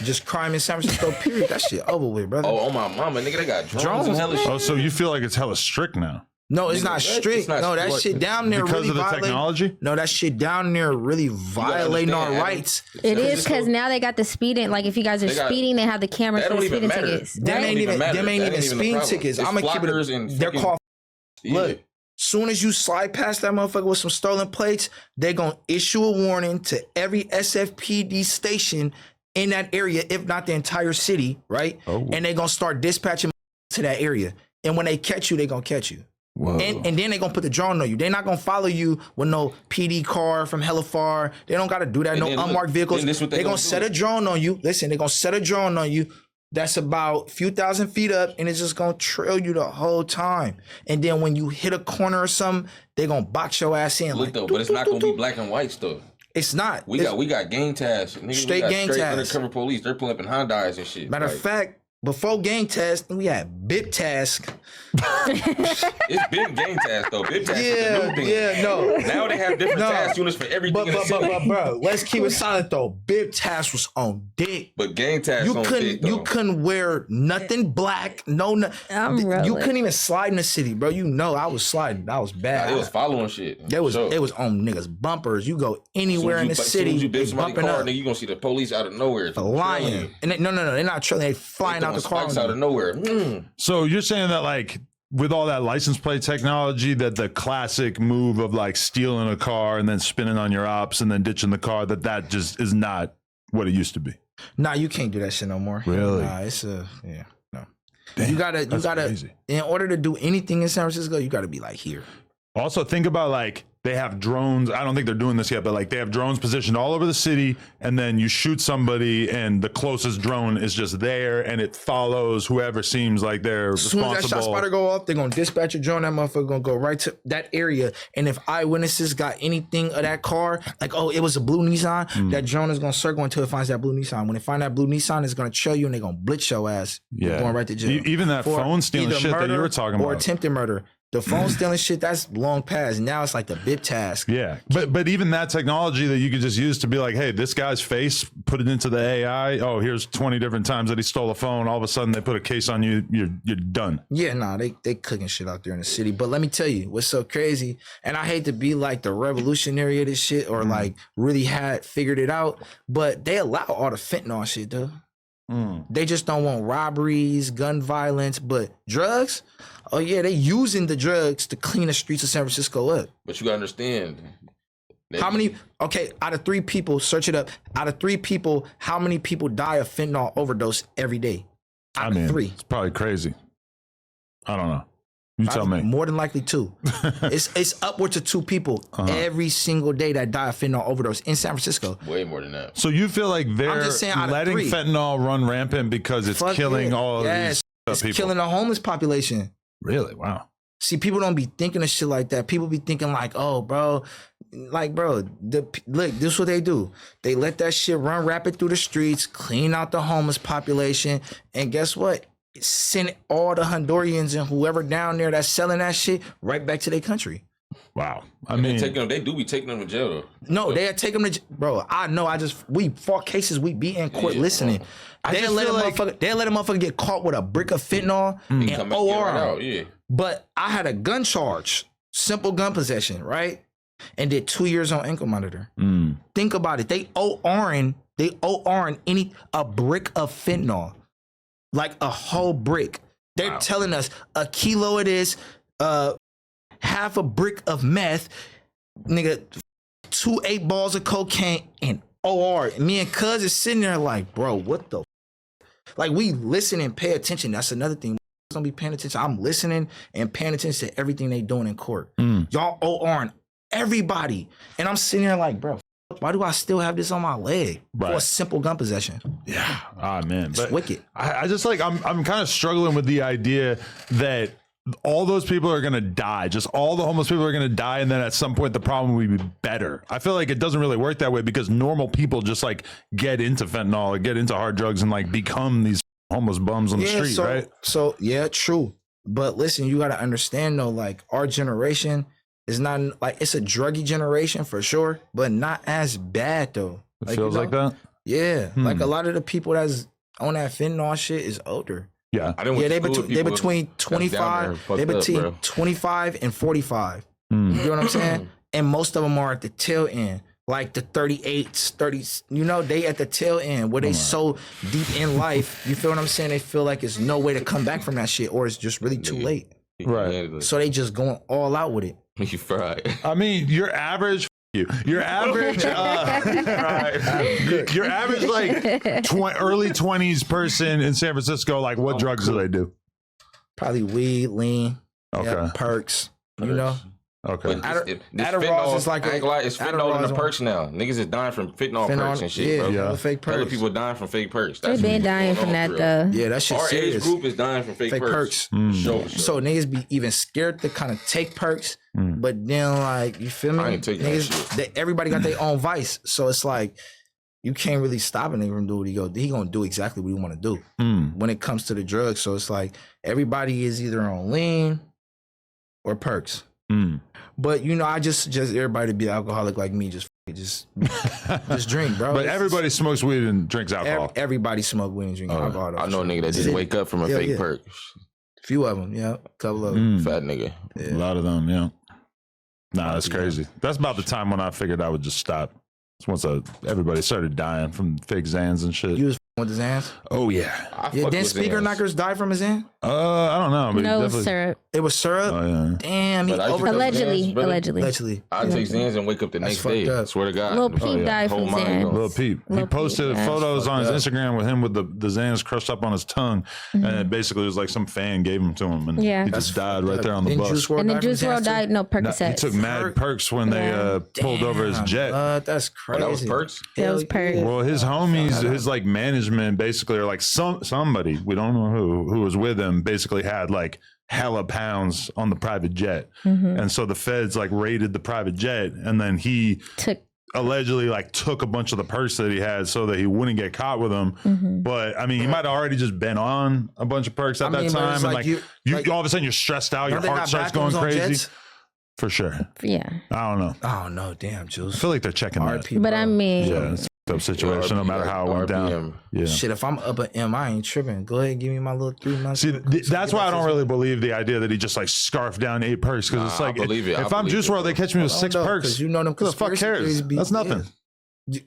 just crime in San Francisco. Period. That shit over with, brother. Oh, my mama, nigga, they got drones and hella shit. Oh, so you feel like it's hella strict now? No, it's not strict. No, that shit down there because really of the technology. No, that shit down there really violating our rights. It is because now they got the speeding. Like if you guys are speeding, they have the cameras for the speeding tickets. Them ain't even speeding tickets. I'm gonna keep it. They're called. Look, soon as you slide past that motherfucker with some stolen plates, they're gonna issue a warning to every SFPD station in that area, if not the entire city, right? And they're gonna start dispatching to that area. And when they catch you, they're gonna catch you. And then they gonna put the drone on you. They're not gonna follow you with no PD car from hella far. They don't gotta do that. No unmarked vehicles. They're gonna set a drone on you. Listen, they're gonna set a drone on you that's about a few thousand feet up, and it's just gonna trail you the whole time. And then when you hit a corner or something, they're gonna box your ass in. Look though, but it's not gonna be black and white stuff. It's not. We got gang tasks. Straight gang tasks. Undercover police. They're pulling up in Hondas and shit. Matter of fact, before gang task, we had BIP task. It's been gang task though. BIP task is the new thing. Yeah, no. Now they have different task units for everything in the city. But bro, let's keep it silent though. BIP task was on dick. But gang task on dick though. You couldn't wear nothing black. You couldn't even slide in the city, bro. You know I was sliding. I was bad. It was following shit. It was on niggas bumpers. You go anywhere in the city, you bumping somebody's car, nigga, you gonna see the police out of nowhere. Flying. And no, they're not trailing. They flying out the car. Out of nowhere. So you're saying that like with all that license plate technology, that the classic move of like stealing a car and then spinning on your ops and then ditching the car, that just is not what it used to be. Nah, you can't do that shit no more. Really? Nah, it's no. Damn, you gotta crazy. in order to do anything in San Francisco, you gotta be like here. Also, think about like they have drones. I don't think they're doing this yet, but like they have drones positioned all over the city, and then you shoot somebody, and the closest drone is just there, and it follows whoever seems like they're As soon responsible. as that shot spotter go off, they're gonna dispatch a drone. That motherfucker gonna go right to that area. And if eyewitnesses got anything of that car, like, oh, it was a blue Nissan, that drone is gonna circle until it finds that blue Nissan. When it find that blue Nissan, it's gonna trail you and they're gonna blitz your ass. You're going right to jail. Even that For phone stealing either shit that you were talking or about. attempted murder. The phone stealing shit, that's long past. Now it's like the bip task. Yeah, but even that technology that you could just use to be like, hey, this guy's face, put it into the AI. Oh, here's 20 different times that he stole a phone. All of a sudden, they put a case on you. You're done. Yeah, nah, they cooking shit out there in the city. But let me tell you, what's so crazy, and I hate to be like the revolutionary of this shit or like really had figured it out, but they allow all the fentanyl shit, though. They just don't want robberies, gun violence, but drugs. Oh yeah, they using the drugs to clean the streets of San Francisco up. But you gotta understand. How many? Okay, out of 3 people, search it up. Out of 3 people, how many people die of fentanyl overdose every day? Out of 3. It's probably crazy. I don't know. You tell me. More than likely 2. It's upwards of 2 people every single day that die of fentanyl overdose in San Francisco. Way more than that. So you feel like they're just saying out of letting 3. fentanyl run rampant because it's killing all of these it's people. killing the homeless population. Really? Wow. See, people don't be thinking of shit like that. People be thinking like, oh, bro, look, this is what they do. They let that shit run rapid through the streets, clean out the homeless population, and guess what? Send all the Hondurans and whoever down there that's selling that shit right back to their country. Wow. I And mean, they do be taking them to jail though. No, they take them to, bro. I know. We fought cases. We be in court listening. They let a motherfucker get caught with a brick of fentanyl and OR. Out, yeah. But I had a gun charge, simple gun possession, right? And did 2 years on ankle monitor. Think about it. They ORing a brick of fentanyl, like a whole brick. They're telling us a kilo it is, half a brick of meth, nigga, 2 8 balls of cocaine and OR. Me and Cuz is sitting there like, bro, what the? Like, we listen and pay attention. That's another thing. Don't be paying attention. I'm listening and paying attention to everything they doing in court. Y'all ORing everybody, and I'm sitting there like, bro, why do I still have this on my leg for a simple gun possession? Yeah. Ah, man. It's wicked. I just like, I'm kind of struggling with the idea that all those people are going to die. Just all the homeless people are going to die. And then at some point, the problem will be better. I feel like it doesn't really work that way because normal people just like get into fentanyl or get into hard drugs and like become these homeless bums on the street, right? So, yeah, true. But listen, you got to understand though, like our generation is not like, it's a druggy generation for sure, but not as bad though. It feels like that? Yeah. Like a lot of the people that's on that fentanyl shit is older. Yeah. They between 25, they between 25 and 45. You know what I'm saying? And most of them are at the tail end, like the 38s, 30s, you know, they at the tail end where they so deep in life, you feel what I'm saying? They feel like it's no way to come back from that shit or it's just really too late. Right. So they just going all out with it. You fried. I mean, your average your average your average like early 20s person in San Francisco, like what drugs do they do? Probably weed, lean, perks, you know. Okay. Adderall is like it's fentanyl in the perks now. Niggas is dying from fentanyl perks and shit, bro. Yeah, fake perks. Other people dying from fake perks. They been dying from that though. Yeah, that shit's serious. Our age group is dying from fake perks. So niggas be even scared to kind of take perks, but then like, you feel me? I ain't taking that shit. Everybody got their own vice, so it's like you can't really stop a nigga from doing what he go. He gonna do exactly what he want to do when it comes to the drugs. So it's like everybody is either on lean or perks. But you know, I just everybody to be alcoholic like me, just drink, bro. But everybody smokes weed and drinks alcohol. Everybody smoke weed and drink alcohol. I know a nigga that just wake up from a fake perk. Few of them, a couple of them. Fat nigga. A lot of them, Nah, that's crazy. That's about the time when I figured I would just stop. It's once everybody started dying from fake Xans and shit. You was with his hands? Oh yeah. Yeah, didn't Speaker Knockers die from his hand? I don't know. But No, definitely... syrup. It was syrup? Oh, yeah. Damn, he Allegedly. I take Xans and wake up the next day. Up. Swear to God. Lil Peep died from Xans. Lil Peep. He posted photos on his Instagram with him with the Xans crushed up on his tongue, and it basically was like some fan gave him to him, and he just died right there on the bus. And then Juice WRLD died. No, Percocets. He took mad perks when they pulled over his jet. That's crazy. That was perks? That was perks. Well, his homies, his like management, basically, are like somebody we don't know who was with him, basically had like hella pounds on the private jet, and so the feds like raided the private jet, and then he allegedly like took a bunch of the perks that he had so that he wouldn't get caught with them. But I mean, he might have already just been on a bunch of perks at that time, and like you all of a sudden you're stressed out, your heart starts going crazy. For sure. Yeah. I don't know. Oh no, damn, Juice. I feel like they're checking that. But I mean, it's a situation, no matter how it went down. Yeah. Shit, if I'm up at M, I ain't tripping. Go ahead and give me my little 3 months. See, that's why I don't really believe the idea that he just like scarfed down 8 perks, because it's like, if I'm Juice WRLD, they catch me with 6 perks. You know them. Who the fuck cares? That's nothing.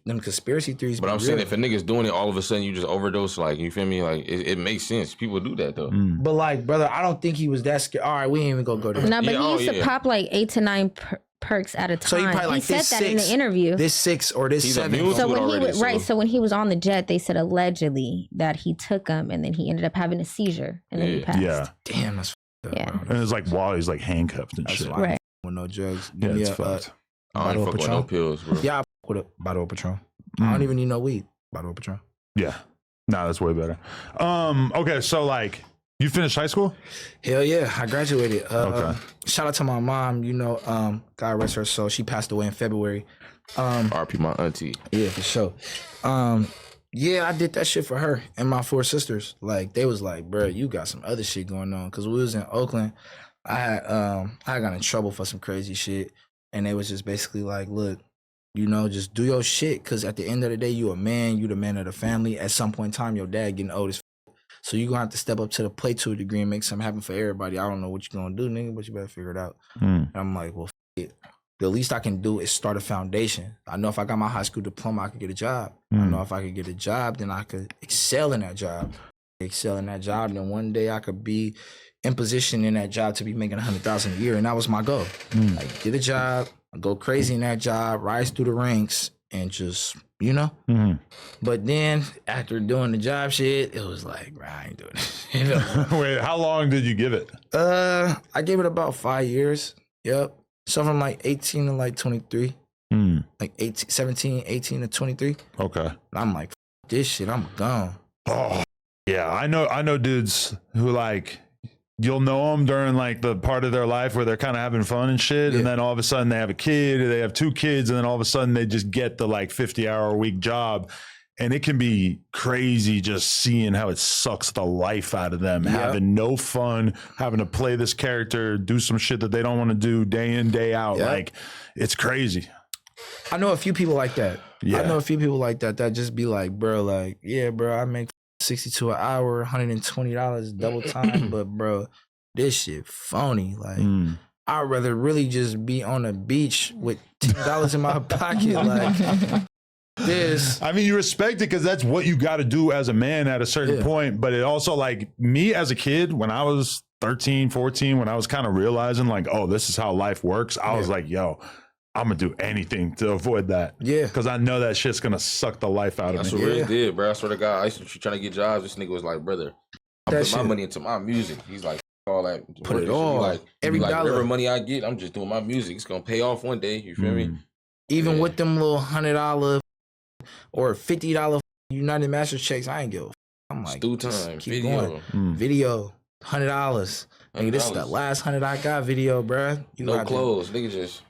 Them conspiracy theories. But I'm saying, if a nigga's doing it, all of a sudden you just overdose. Like, you feel me? Like, it makes sense. People do that though. But like, brother, I don't think he was that scared. All right, we ain't even gonna go there. No, but he used to pop like 8 to 9 perks at a time. So he probably like said that in the interview. This 6 or this 7. So when he was so when he was on the jet, they said allegedly that he took them, and then he ended up having a seizure, and then he passed. Yeah. Damn, that's fucked up, bro. And it's like while he's like handcuffed and shit. Right. With no drugs. Yeah, it's fucked. I don't fuck with no pills, bro. Yeah, I fuck with a bottle of Patron. I don't even need no weed. Bottle of Patron. Yeah. Nah, that's way better. Okay, so like, you finished high school? Hell yeah, I graduated. Okay. Shout out to my mom. You know, God rest her soul. She passed away in February. RP my auntie. Yeah, for sure. Yeah, I did that shit for her and my 4 sisters. Like, they was like, bro, you got some other shit going on. Cause we was in Oakland. I got in trouble for some crazy shit. And they was just basically like, look, you know, just do your shit. Cause at the end of the day, you a man, you the man of the family. At some point in time, your dad getting old as so you gonna have to step up to the plate to a degree and make something happen for everybody. I don't know what you gonna do, nigga, but you better figure it out. And I'm like, well, it. The least I can do is start a foundation. I know if I got my high school diploma, I could get a job. I know if I could get a job, then I could excel in that job. Then one day I could be in position in that job to be making $100,000 a year, and that was my goal. Like, get a job, go crazy in that job, rise through the ranks, and just, you know. But then after doing the job shit, it was like, bro, I ain't doing it. You know? Wait, how long did you give it? I gave it about 5 years. Yep. So from like 18 to like 23. Like 17, 18 to 23. Okay. And I'm like, this shit, I'm gone. Oh, yeah. I know dudes who like, you'll know them during like the part of their life where they're kind of having fun and shit. And then all of a sudden they have a kid, or they have 2 kids. And then all of a sudden they just get the like 50-hour-a-week job. And it can be crazy just seeing how it sucks the life out of them, having no fun, having to play this character, do some shit that they don't want to do day in, day out. Like, it's crazy. I know a few people like that. Yeah. I know a few people like that just be like, bro, like, yeah, bro, I make 62 an hour, $120 double time, but bro, this shit phony. Like, I'd rather really just be on the beach with $10 in my pocket. Like, this. I mean, you respect it because that's what you got to do as a man at a certain point. But it also, like, me as a kid, when I was 13, 14, when I was kind of realizing like, oh, this is how life works, I was like, yo, I'm gonna do anything to avoid that. Yeah. Because I know that shit's gonna suck the life out of me. That's what Riz did, bro. I swear to God, I used to trying to get jobs. This nigga was like, brother, I put my money into my music. He's like, all that. Put it all. Like, every dollar. Whatever money I get, I'm just doing my music. It's gonna pay off one day. You feel me? Even with them little $100 or $50 United Masters checks, I ain't give a I'm like, Stu time, keep video. Going. Video, $100. Nigga, this is the last $100 I got video, bruh. You no clothes. Nigga just...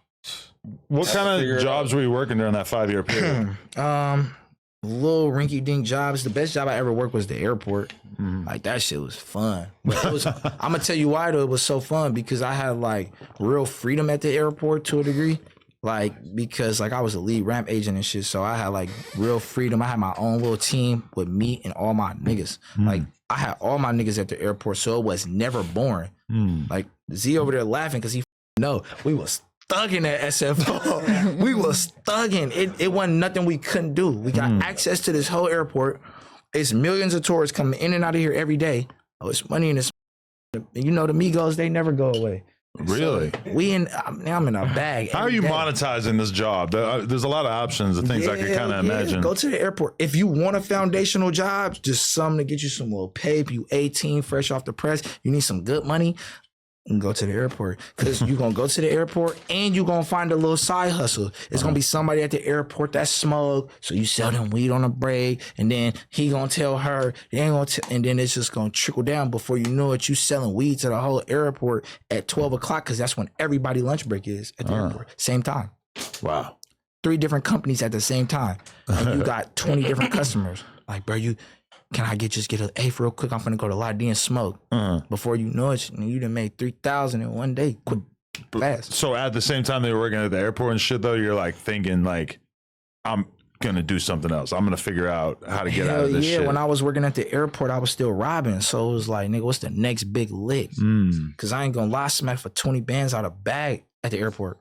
What kind of jobs were you working during that 5-year period? Little rinky-dink jobs. The best job I ever worked was the airport. Like, that shit was fun. But it was, I'm gonna tell you why though it was so fun, because I had like real freedom at the airport to a degree. Like, because like I was a lead ramp agent and shit, so I had like real freedom. I had my own little team with me and all my niggas. Like, I had all my niggas at the airport, so it was never boring. Like, Z over there laughing because he know we was thugging at SFO. We was thugging. It wasn't nothing we couldn't do. We got access to this whole airport. It's millions of tourists coming in and out of here every day. Oh, it's money in this. You know, the Migos, they never go away. Really? So I'm in a bag. How are you monetizing this job? There's a lot of options and things I could kind of imagine. Go to the airport. If you want a foundational job, just something to get you some little pay. If you 18, fresh off the press, you need some good money, and go to the airport. Because you're going to go to the airport and you're going to find a little side hustle. It's going to be somebody at the airport that smoke. So you sell them weed on a break. And then he going to tell her. And then it's just going to trickle down. Before you know it, you selling weed to the whole airport at 12 o'clock. Because that's when everybody lunch break is at the airport. Same time. Wow. 3 different companies at the same time. And you got 20 different customers. Like, bro, can I just get an eighth real quick? I'm finna go to La D and smoke. Before you know it, you done made 3,000 in one day, quick, fast. So at the same time they were working at the airport and shit, though, you're like thinking like, I'm gonna do something else. I'm gonna figure out how to get out of this shit. When I was working at the airport, I was still robbing. So it was like, nigga, what's the next big lick? Because I ain't gonna lie, smack for 20 bands out of bag at the airport.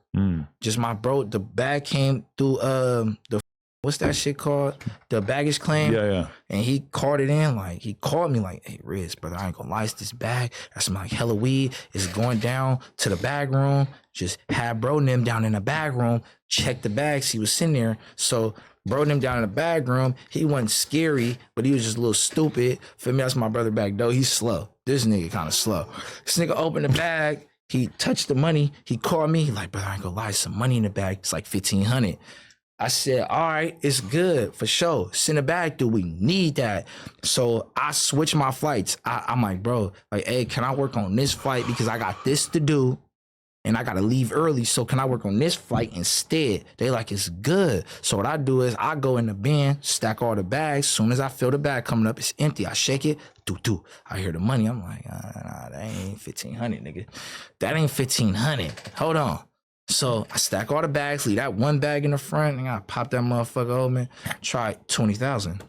Just my bro, the bag came through the what's that shit called? The baggage claim. Yeah. And he called it in. Like, he called me like, hey, Riz, brother, I ain't gonna lie, it's this bag. That's like hella weed. It's going down to the bag room. Just have bro and them down in the bag room. Check the bags. He was sitting there. So bro and them down in the bag room. He wasn't scary, but he was just a little stupid. For me, that's my brother back though. He's slow. This nigga kind of slow. This nigga opened the bag. He touched the money. He called me. He like, brother, I ain't gonna lie, some money in the bag. It's like 1,500. I said, all right, it's good, for sure. Send it back, dude. We need that. So I switched my flights. I'm like, bro, like, hey, can I work on this flight? Because I got this to do and I got to leave early. So can I work on this flight instead? They like, it's good. So what I do is I go in the bin, stack all the bags. Soon as I feel the bag coming up, it's empty. I shake it. Do. I hear the money. I'm like, nah, that ain't 1,500, nigga. That ain't 1,500. Hold on. So I stack all the bags, leave that one bag in the front, and I pop that motherfucker over, man. Try 20,000.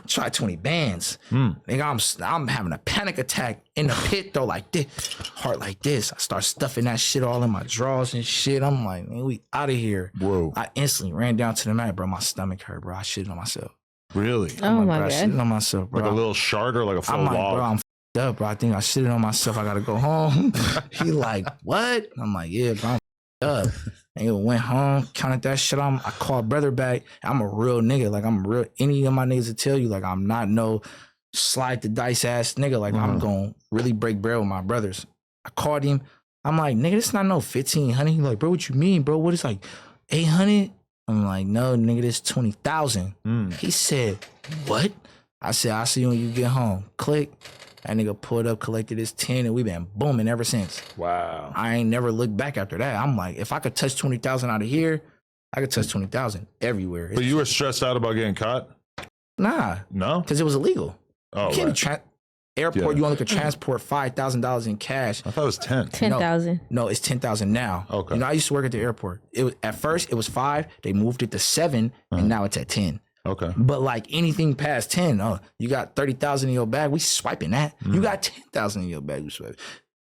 Try 20 bands. Nigga, I'm having a panic attack in the pit though, like this, heart like this. I start stuffing that shit all in my drawers and shit. I'm like, man, we out of here. Whoa. I instantly ran down to the mat, bro. My stomach hurt, bro. I shitted on myself. Really? Oh my God. I shitted on myself, bro. Like a little shark or like a full I'm like, log? bro, I'm f***ed up, bro. I think I shitted on myself. I gotta go home. He like, what? I'm like, yeah, bro, I'm up. And went home, counted that shit on. I called brother back. I'm a real nigga. Like, I'm real. Any of my niggas will tell you, like, I'm not no slide the dice ass nigga. Like, I'm gonna really break bread with my brothers. I called him. I'm like, nigga, this not no 1,500. He like, bro, what you mean, bro? What is like 800? I'm like, no, nigga, this 20,000. He said, what? I said, I'll see you when you get home. Click. That nigga pulled up, collected his 10, and we been booming ever since. Wow. I ain't never looked back after that. I'm like, if I could touch 20,000 out of here, I could touch 20,000 everywhere. But you were stressed out about getting caught? Nah. No? Because it was illegal. Oh, you can't right. airport, you only could transport $5,000 in cash. I thought it was 10. 10,000. No, it's 10,000 now. Okay. You know, I used to work at the airport. It was, at first, it was 5. They moved it to 7, and now it's at 10. Okay. But like anything past 10, you got 30,000 in your bag, we swiping that. You got 10,000 in your bag, we swiping.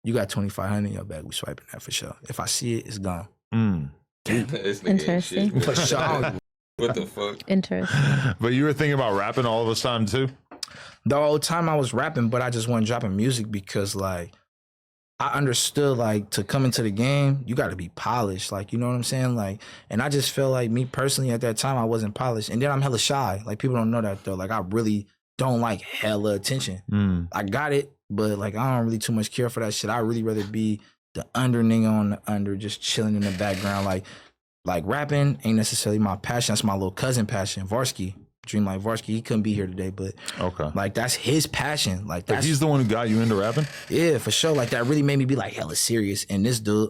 You got 2,500 in your bag, we swiping that for sure. If I see it, it's gone. Interesting. For sure. What the fuck? Interesting. But you were thinking about rapping all this time too? The whole time I was rapping, but I just wasn't dropping music because like I understood like to come into the game, you got to be polished. Like, you know what I'm saying? Like, and I just felt like me personally at that time, I wasn't polished. And then I'm hella shy. Like, people don't know that though. Like, I really don't like hella attention. I got it, but like, I don't really too much care for that shit. I'd really rather be the under nigga on the under, just chilling in the background. Like rapping ain't necessarily my passion. That's my little cousin passion, Varsky. Dreamllife Rizzy, he couldn't be here today, but like that's his passion. Like that's he's the one who got you into rapping? Yeah, for sure. Like that really made me be like hella serious. And this dude,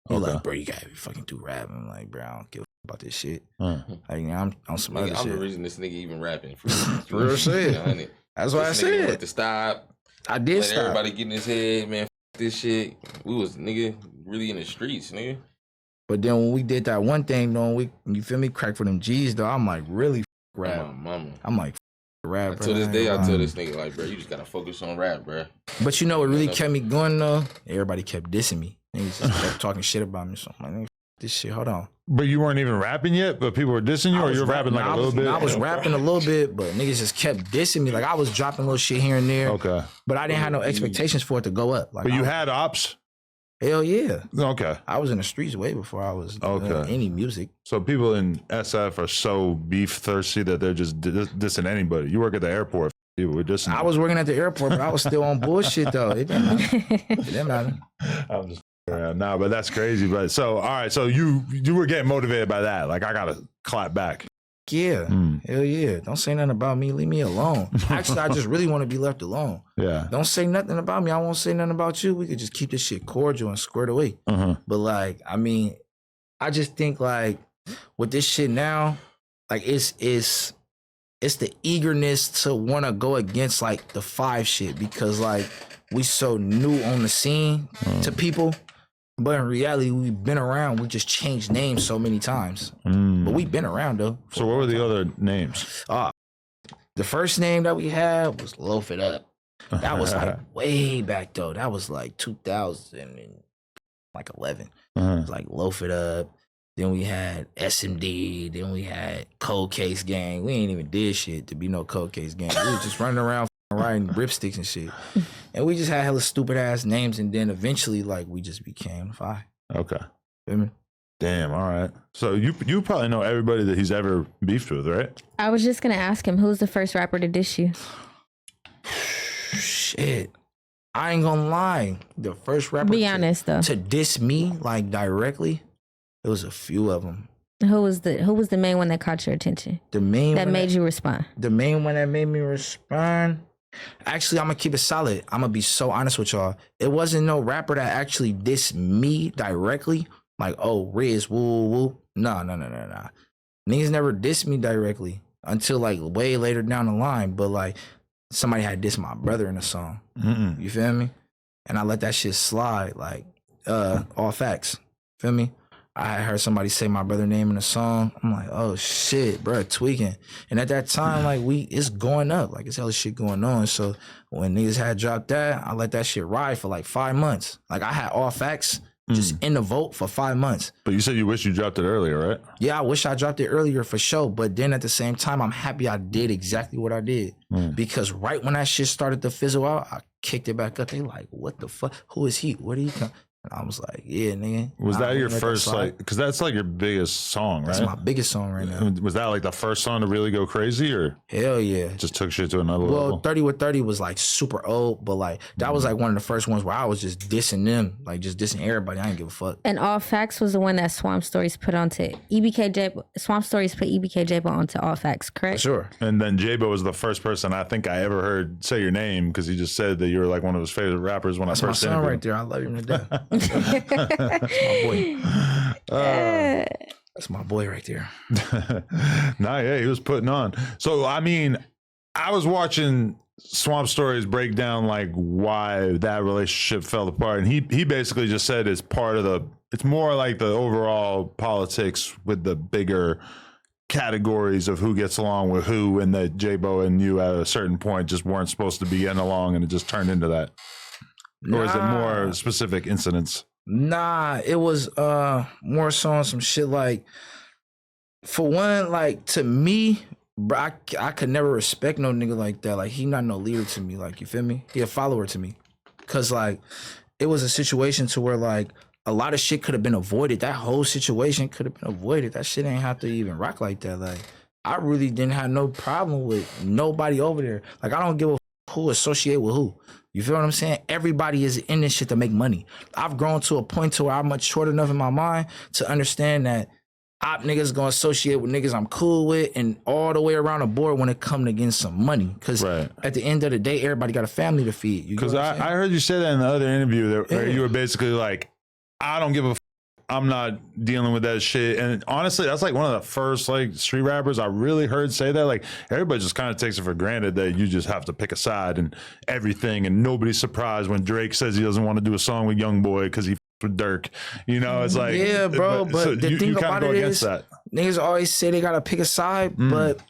he like, bro, you gotta fucking do rap. I'm like, bro, I don't give a about this shit. Like, you know, I'm on some other shit. I'm the reason this nigga even rapping. For real shit. That's why I said it. To stop. I did stop. Everybody get in his head, man. This shit. We was nigga really in the streets, nigga. But then when we did that one thing, though, you feel me, crack for them G's, though, I'm like, really rap. Mama. I'm like, rap, bro. To this day, I tell this nigga, like, bro, you just gotta focus on rap, bro. But you know what really kept me going, though? Everybody kept dissing me. Niggas just kept talking shit about me. So I'm like, this shit. Hold on. But you weren't even rapping yet, but people were dissing you, or you were rapping like a little bit? I was rapping a little bit, but niggas just kept dissing me. Like I was dropping little shit here and there. Okay. But I didn't have no expectations for it to go up. Like, but you had ops? Hell yeah. Okay. I was in the streets way before I was doing any music. So people in SF are so beef thirsty that they're just dissing anybody. You work at the airport. People were dissing. I was working at the airport, but I was still on bullshit though. It didn't matter. It didn't matter. I'm just around. Nah, but that's crazy. But so, all right. So you were getting motivated by that. Like, I got to clap back. Yeah. Hell yeah. Don't say nothing about me. Leave me alone. Actually, I just really want to be left alone. Yeah. Don't say nothing about me. I won't say nothing about you. We could just keep this shit cordial and squared away. But like, I mean, I just think like with this shit now, like it's the eagerness to want to go against like the 5 shit because like we so new on the scene to people. But in reality, we've been around. We just changed names so many times. But we've been around, though. So what were the other names? The first name that we had was Loaf It Up. That was like way back, though. That was like 2011. It was like Loaf It Up. Then we had SMD. Then we had Cold Case Gang. We ain't even did shit to be no Cold Case Gang. We was just running around riding ripsticks and shit. And we just had hella stupid ass names, and then eventually, like, we just became 5. Okay. Feel me? Damn, all right. So you probably know everybody that he's ever beefed with, right? I was just gonna ask him, who's the first rapper to diss you? Shit. I ain't gonna lie. The first rapper honest, though. To diss me, like, directly, it was a few of them. Who was the main one that caught your attention? The main that one made you respond. The main one that made me respond. Actually, I'm gonna keep it solid. I'm gonna be so honest with y'all. It wasn't no rapper that actually dissed me directly. Like, oh, Riz, woo, woo. No. Niggas never dissed me directly until like way later down the line. But like, somebody had dissed my brother in a song. You feel me? And I let that shit slide. Like, all facts. Feel me? I had heard somebody say my brother's name in a song. I'm like, oh shit, bro, tweaking. And at that time, like it's going up. Like it's hella shit going on. So when niggas had dropped that, I let that shit ride for like 5 months. Like I had all facts just in the vote for 5 months. But you said you wish you dropped it earlier, right? Yeah, I wish I dropped it earlier for sure. But then at the same time, I'm happy I did exactly what I did. Because right when that shit started to fizzle out, I kicked it back up. They like, what the fuck? Who is he? Where did he come? And I was like, yeah, nigga. Was that your first, like, because that's like your biggest song, right? That's my biggest song right now. Was that like the first song to really go crazy, or? Hell yeah. Just took shit to another level? Well, 30 with 30 was like super old, but like that was like one of the first ones where I was just dissing them, like just dissing everybody. I didn't give a fuck. And All Facts was the one that Swamp Storiez put onto EBK Jaaybo. Swamp Storiez put EBK Jaaybo onto All Facts, correct? Sure. And then Jaaybo was the first person I think I ever heard say your name, because he just said that you were like one of his favorite rappers when That's I first my son interviewed right there. I love him to death. That's my boy. That's my boy right there. Nah, yeah, he was putting on. So, I mean, I was watching Swamp Storiez break down like why that relationship fell apart, and he basically just said it's part of it's more like the overall politics with the bigger categories of who gets along with who, and that Jaaybo and you at a certain point just weren't supposed to be getting along, and it just turned into that. Or is it more specific incidents? Nah, it was more so on some shit like, for one, like to me, bro, I could never respect no nigga like that. Like he not no leader to me. Like, you feel me? He a follower to me. Cause like it was a situation to where like a lot of shit could have been avoided. That whole situation could have been avoided. That shit ain't have to even rock like that. Like I really didn't have no problem with nobody over there. Like I don't give a who associate with who. You feel what I'm saying? Everybody is in this shit to make money. I've grown to a point to where I'm matured enough in my mind to understand that op niggas gonna associate with niggas I'm cool with, and all the way around the board when it come to getting some money. Cause at the end of the day, everybody got a family to feed. Because I heard you say that in the other interview where you were basically like, I don't give a I'm not dealing with that shit. And honestly, that's like one of the first like street rappers I really heard say that. Like everybody just kind of takes it for granted that you just have to pick a side and everything, and nobody's surprised when Drake says he doesn't want to do a song with Youngboy because he with Dirk. You know, it's like, yeah, bro. But so the thing about it is, niggas always say they gotta pick a side, but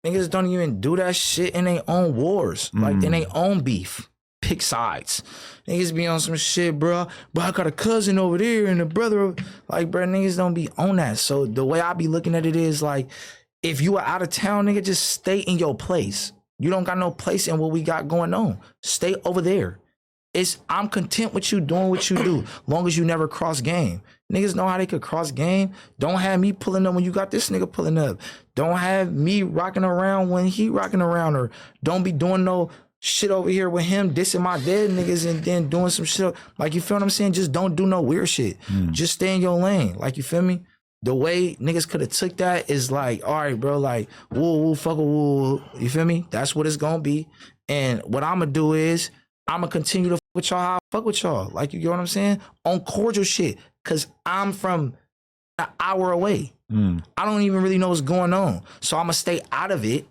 niggas don't even do that shit in their own wars, like in their own beef. Pick sides. Niggas be on some shit, bro. But I got a cousin over there and a brother. Like, bro, niggas don't be on that. So the way I be looking at it is like, if you are out of town, nigga, just stay in your place. You don't got no place in what we got going on. Stay over there. I'm content with you doing what you do, long as you never cross game. Niggas know how they could cross game. Don't have me pulling up when you got this nigga pulling up. Don't have me rocking around when he rocking around, or don't be doing no shit over here with him dissing my dead niggas and then doing some shit. Like, you feel what I'm saying? Just don't do no weird shit. Just stay in your lane. Like, you feel me? The way niggas could have took that is like, all right, bro, like, woo, fuck a woo. You feel me? That's what it's gonna be. And what I'm gonna do is, I'm gonna continue to fuck with y'all how I fuck with y'all. Like, you get what I'm saying? On cordial shit. Cause I'm from an hour away. I don't even really know what's going on. So I'm gonna stay out of it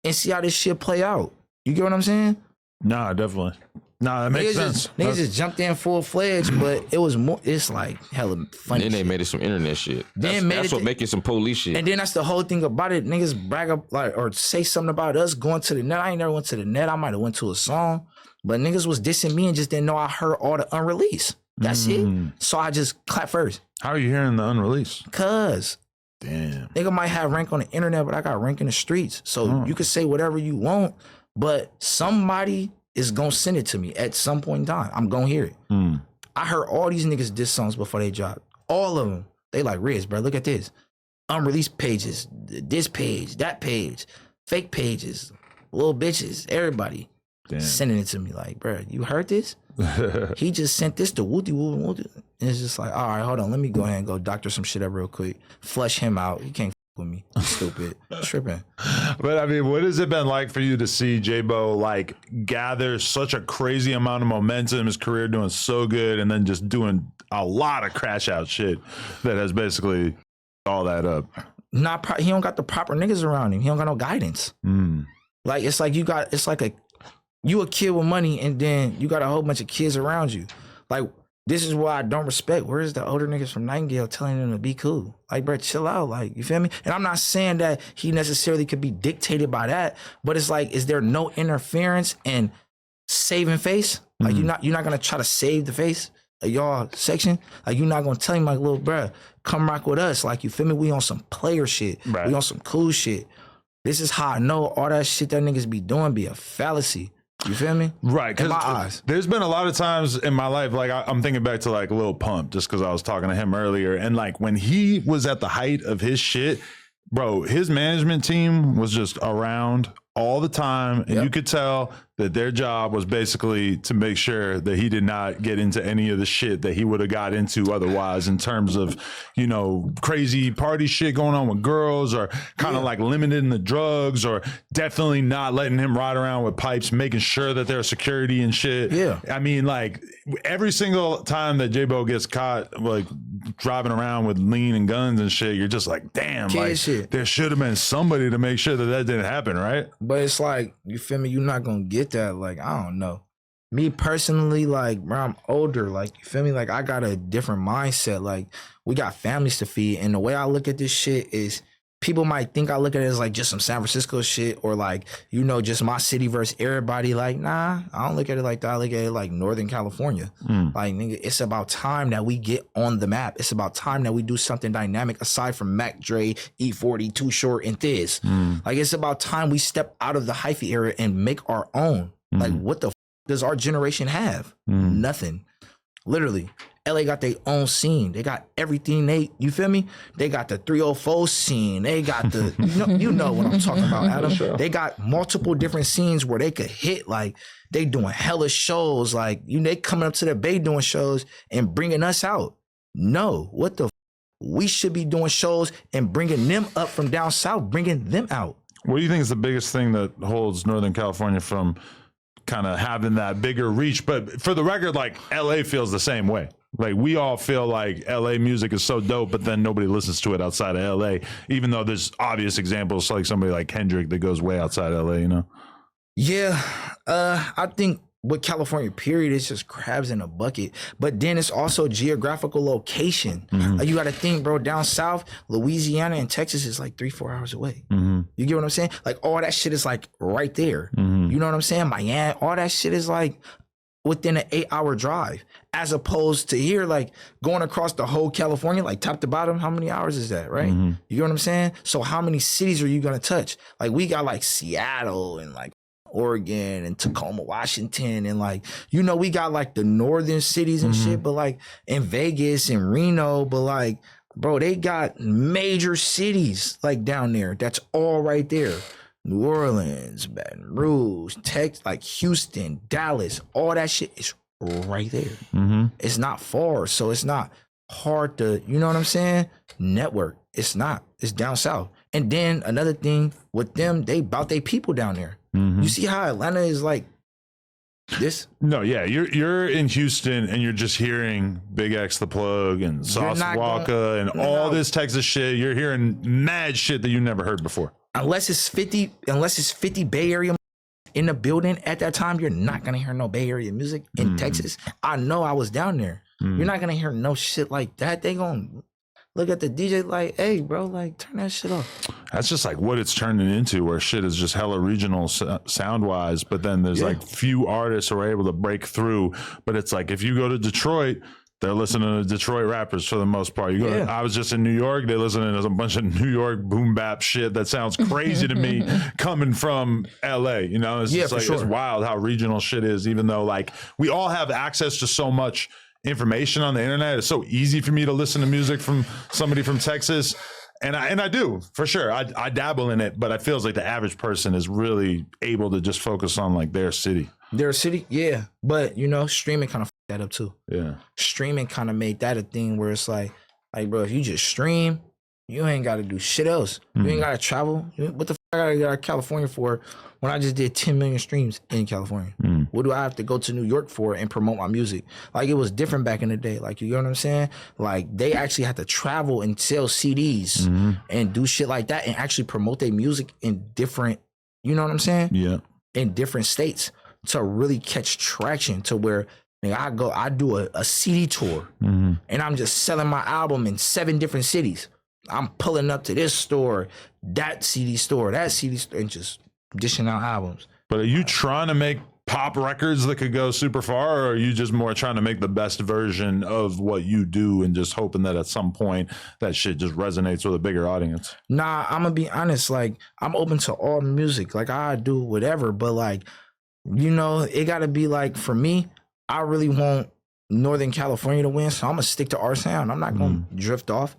and see how this shit play out. You get what I'm saying? Nah, definitely. Nah, that makes sense. Niggas just jumped in full-fledged, but it was more, it's like hella funny. Then they shit. made it some internet shit. Then That's what make it some police shit. And then that's the whole thing about it. Niggas brag up, like, or say something about us going to the net. I ain't never went to the net. I might have went to a song, but niggas was dissing me and just didn't know I heard all the unreleased. That's it. So I just clap first. How are you hearing the unreleased? Cause damn, nigga might have rank on the internet, but I got rank in the streets. So you could say whatever you want, but somebody is gonna send it to me at some point in time. I'm gonna hear it. I heard all these niggas diss songs before they dropped. All of them. They like, Riz, bro, look at this. Unreleased pages, this page, that page, fake pages, little bitches, everybody. Damn. Sending it to me like, bro, you heard this? He just sent this to Woody Woo. And it's just like, all right, hold on, let me go ahead and go doctor some shit up real quick. Flush him out. He can't with me. He's stupid. Tripping. But I mean, what has it been like for you to see Jaaybo like gather such a crazy amount of momentum, his career doing so good, and then just doing a lot of crash out shit that has basically all that up? He don't got the proper niggas around him. He don't got no guidance. Like, it's like you a kid with money and then you got a whole bunch of kids around you. Like, this is what I don't respect. Where's the older niggas from Nightingale telling them to be cool? Like, bro, chill out. Like, you feel me? And I'm not saying that he necessarily could be dictated by that, but it's like, is there no interference and saving face? Like, you're not gonna try to save the face of y'all section? Like, you're not gonna tell him like, little bro, come rock with us. Like, you feel me? We on some player shit. Right. We on some cool shit. This is how I know all that shit that niggas be doing be a fallacy. You feel me? Right. In my eyes. There's been a lot of times in my life, like I'm thinking back to like Lil Pump, just because I was talking to him earlier. And like when he was at the height of his shit, bro, his management team was just around all the time. And you could tell that their job was basically to make sure that he did not get into any of the shit that he would have got into otherwise, in terms of, you know, crazy party shit going on with girls, or kind of like limiting the drugs, or definitely not letting him ride around with pipes, making sure that there's security and shit. Yeah. I mean, like every single time that Jaaybo gets caught, like driving around with lean and guns and shit, you're just like, damn, like there should have been somebody to make sure that that didn't happen, right? But it's like, you feel me? You're not gonna get that. Like, I don't know. Me personally, like, bro, I'm older. Like, you feel me? Like, I got a different mindset. Like, we got families to feed. And the way I look at this shit is, people might think I look at it as like just some San Francisco shit, or like, you know, just my city versus everybody. Like, nah, I don't look at it like that. I look at it like Northern California. Like, nigga, it's about time that we get on the map. It's about time that we do something dynamic aside from Mac Dre, E40, Too Short, and Thiz. Like, it's about time we step out of the hyphy era and make our own. Like, what the does our generation have? Nothing. Literally. LA got their own scene. They got everything you feel me? They got the 304 scene. They got the, you know what I'm talking about, Adam. Sure. They got multiple different scenes where they could hit. Like, they doing hella shows. Like, they coming up to the Bay doing shows and bringing us out. No, what the we should be doing shows and bringing them up from down south, bringing them out. What do you think is the biggest thing that holds Northern California from kind of having that bigger reach? But for the record, like, LA feels the same way. Like, we all feel like LA music is so dope, but then nobody listens to it outside of LA, even though there's obvious examples like somebody like Kendrick that goes way outside LA, you know? Yeah, I think with California, period, it's just crabs in a bucket. But then it's also geographical location. Like, you got to think, bro, down south, Louisiana and Texas is like 3-4 hours away. You get what I'm saying? Like, all that shit is like right there. You know what I'm saying? Miami, all that shit is like within an 8-hour drive, as opposed to here, like going across the whole California, like top to bottom. How many hours is that, right? You know what I'm saying? So how many cities are you gonna touch? Like we got like Seattle and like Oregon and Tacoma, Washington, and like, you know, we got like the northern cities and shit, but like in Vegas and Reno, but like, bro, they got major cities like down there. That's all right there. New Orleans, Baton Rouge, Texas, like Houston, Dallas, all that shit is right there. It's not far, so it's not hard to, you know what I'm saying? Network. It's not. It's down south. And then another thing with them, they about their people down there. You see how Atlanta is like this? No, yeah, you're in Houston and you're just hearing Big X the Plug and Sauce Walker and all this Texas shit. You're hearing mad shit that you never heard before. Unless it's 50 Bay Area in the building at that time, you're not gonna hear no Bay Area music in Texas. I know, I was down there. You're not gonna hear no shit like that. They gonna look at the DJ like, hey, bro, like, turn that shit off. That's just like what it's turning into, where shit is just hella regional sound-wise, but then there's like few artists who are able to break through. But it's like, if you go to Detroit, they're listening to Detroit rappers for the most part. You go. I was just in New York. They're listening to a bunch of New York boom bap shit that sounds crazy to me coming from LA. You know, it's just like, it's wild how regional shit is, even though like we all have access to so much information on the internet. It's so easy for me to listen to music from somebody from Texas. And I do, for sure. I dabble in it, but it feels like the average person is really able to just focus on like their city. Their city, yeah. But, you know, streaming kind of that up too. Yeah. Streaming kind of made that a thing where it's like, bro, if you just stream, you ain't got to do shit else. You ain't got to travel. What the fuck I got to go to California for when I just did 10 million streams in California? What do I have to go to New York for and promote my music? Like, it was different back in the day. Like, you know what I'm saying? Like, they actually had to travel and sell CDs and do shit like that and actually promote their music in different, you know what I'm saying? Yeah. In different states to really catch traction, to where I do a CD tour and I'm just selling my album in 7 different cities. I'm pulling up to this store, that CD store, and just dishing out albums. But are you trying to make pop records that could go super far, or are you just more trying to make the best version of what you do and just hoping that at some point that shit just resonates with a bigger audience? Nah, I'm gonna be honest. Like, I'm open to all music. Like, I do whatever, but like, you know, it gotta be like, for me, I really want Northern California to win, so I'm gonna stick to our sound. I'm not gonna drift off.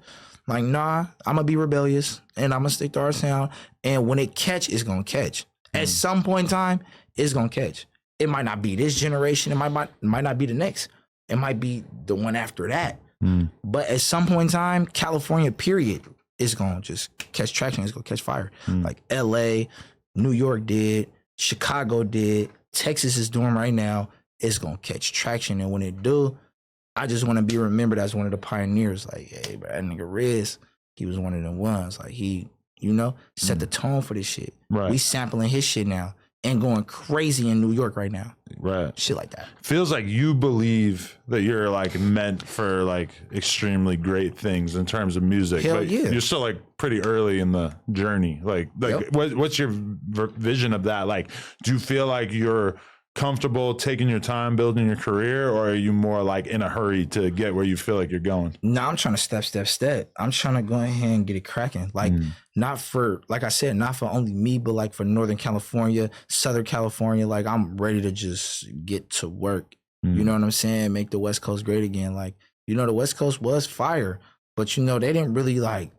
Like, nah, I'm gonna be rebellious and I'm gonna stick to our sound. And when it catch, it's gonna catch. At some point in time, it's gonna catch. It might not be this generation. It might not be the next. It might be the one after that. But at some point in time, California, period, is gonna just catch traction. It's gonna catch fire. Like LA, New York did, Chicago did, Texas is doing right now. It's gonna catch traction. And when it do, I just want to be remembered as one of the pioneers. Like, hey, bro, that nigga Riz, he was one of them ones. Like, he, you know, set the tone for this shit. Right. We sampling his shit now and going crazy in New York right now. Right. Shit like that. Feels like you believe that you're like meant for like extremely great things in terms of music. Hell but yeah. You're still like pretty early in the journey. Like what's your vision of that? Like, do you feel like you're comfortable taking your time building your career, or are you more like in a hurry to get where you feel like you're going? No, I'm trying to step. I'm trying to go ahead and get it cracking. Like, not for, like I said, not for only me, but like for Northern California, Southern California. Like, I'm ready to just get to work. You know what I'm saying? Make the West Coast great again. Like, you know, the West Coast was fire, but you know, they didn't really like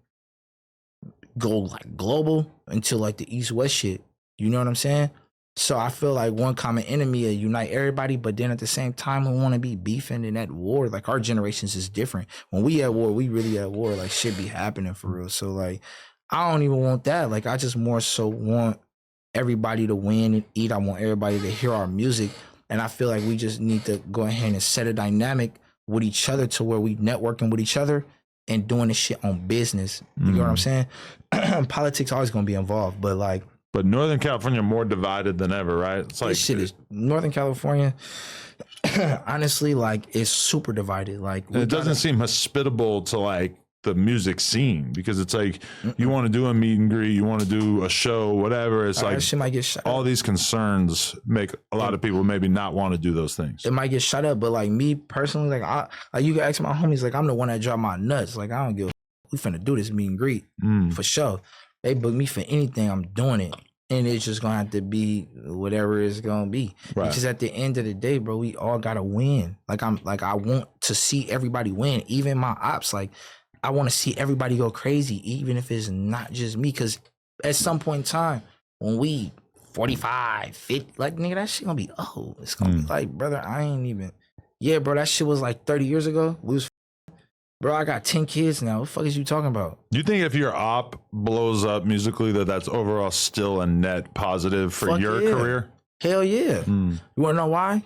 go like global until like the East West shit. You know what I'm saying? So I feel like one common enemy will unite everybody, but then at the same time, we want to be beefing and at war. Like, our generations is different. When we at war, we really at war. Like, shit be happening for real. So like, I don't even want that. Like, I just more so want everybody to win and eat. I want everybody to hear our music. And I feel like we just need to go ahead and set a dynamic with each other to where we networking with each other and doing this shit on business. You know what I'm saying? Politics always going to be involved, but like, but Northern California more divided than ever, right? It's like, this shit is Northern California. Honestly, like, it's super divided. Like, it doesn't seem hospitable to like the music scene? Because it's like you want to do a meet and greet, you want to do a show, whatever. It's like that shit might get shut all up. these concerns make a lot of people maybe not want to do those things. It might get shut up, but like me personally, like you can ask my homies, like I'm the one that drop my nuts. Like I don't give a we finna do this meet and greet for sure. They book me for anything, I'm doing it. And it's just gonna have to be whatever it's gonna be. Right. Because at the end of the day, bro, we all gotta win. Like I want to see everybody win. Even my ops, like I want to see everybody go crazy, even if it's not just me. Because at some point in time, when we 45, 50, like nigga, that shit gonna be old. It's gonna be like, brother, I ain't even. Yeah, bro, that shit was like 30 years ago. We was. Bro, I got 10 kids now. What the fuck is you talking about? Do you think if your op blows up musically that's overall still a net positive for Fuck your yeah. career? Hell yeah. You wanna know why? You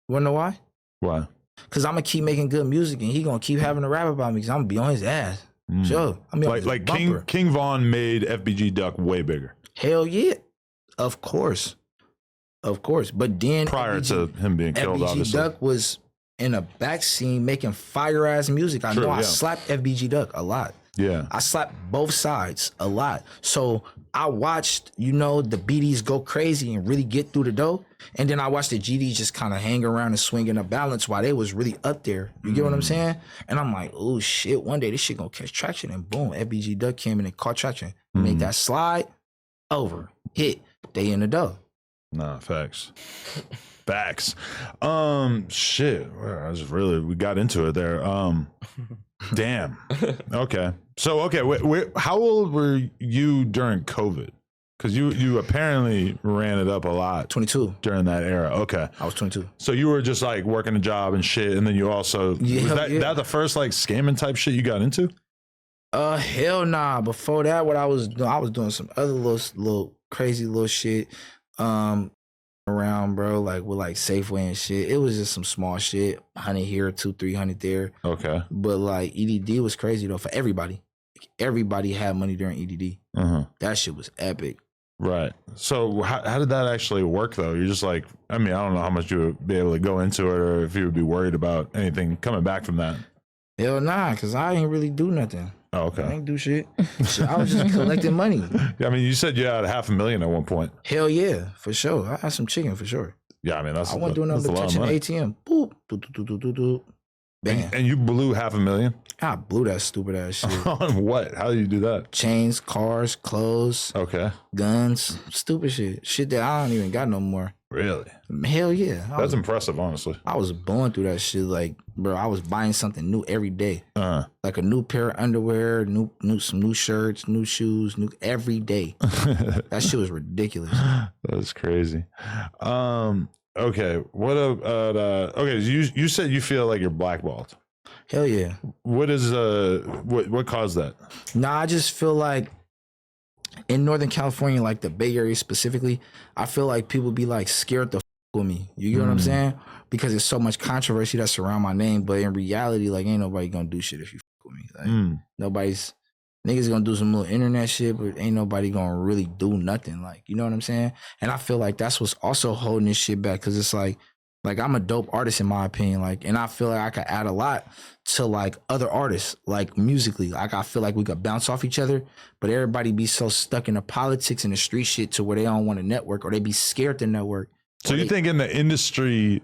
wanna know why? Why? Cause I'm gonna keep making good music and he gonna keep having to rap about me because I'm gonna be on his ass. Sure. I'm gonna be like King Von made FBG Duck way bigger. Hell yeah. Of course. But then Prior to him being killed, FBG obviously. Duck was in a back scene making fire ass music. I know I slapped FBG Duck a lot. Yeah. I slapped both sides a lot. So I watched, the BDs go crazy and really get through the dough. And then I watched the GDs just kind of hang around and swing in a balance while they was really up there. You get what I'm saying? And I'm like, oh shit, one day this shit gonna catch traction. And boom, FBG Duck came in and caught traction. Make that slide, over, hit, they in the dough. Nah, facts. Facts. Shit. We got into it there. Damn. Okay. So, wait, how old were you during COVID? Because you apparently ran it up a lot. 22. During that era. Okay. I was 22. So you were just like working a job and shit, and then you also, was that the first like scamming type shit you got into? Hell nah. Before that, what I was doing some other little crazy little shit. Around, bro, like with like Safeway and shit. It was just some small shit, 100 here, 200-300 there. Okay. But like EDD was crazy though for everybody. Everybody had money during EDD. That shit was epic. Right. So how did that actually work though? You're just like, I mean, I don't know how much you would be able to go into it or if you would be worried about anything coming back from that. Hell nah, because I ain't really do nothing. Oh, okay. I ain't do shit. I was just collecting money. Yeah, I mean, you said you had $500,000 at one point. Hell yeah, for sure. I had some chicken for sure. Yeah, I mean, I wasn't doing nothing but touching ATM. Boop, do. Bam. And you blew $500,000? I blew that stupid ass shit. On what? How do you do that? Chains, cars, clothes, guns, stupid shit. Shit that I don't even got no more. Really? Hell yeah. That's impressive, honestly. I was born through that shit. Like, bro, I was buying something new every day. Like a new pair of underwear, some new shirts, new shoes, new every day. That shit was ridiculous. That's crazy. Okay. What about okay, you said you feel like you're blackballed. Hell yeah. What is what caused that? Nah, I just feel like in Northern California, like the Bay Area specifically, I feel like people be like scared to with me. You get what I'm saying? Because there's so much controversy that surround my name, but in reality, like ain't nobody gonna do shit if you with me. Like niggas gonna do some little internet shit, but ain't nobody gonna really do nothing. Like, you know what I'm saying? And I feel like that's what's also holding this shit back, because it's like I'm a dope artist in my opinion, like, and I feel like I could add a lot to like other artists, like musically. Like I feel like we could bounce off each other, but everybody be so stuck in the politics and the street shit to where they don't want to network or they be scared to network. So you think in the industry,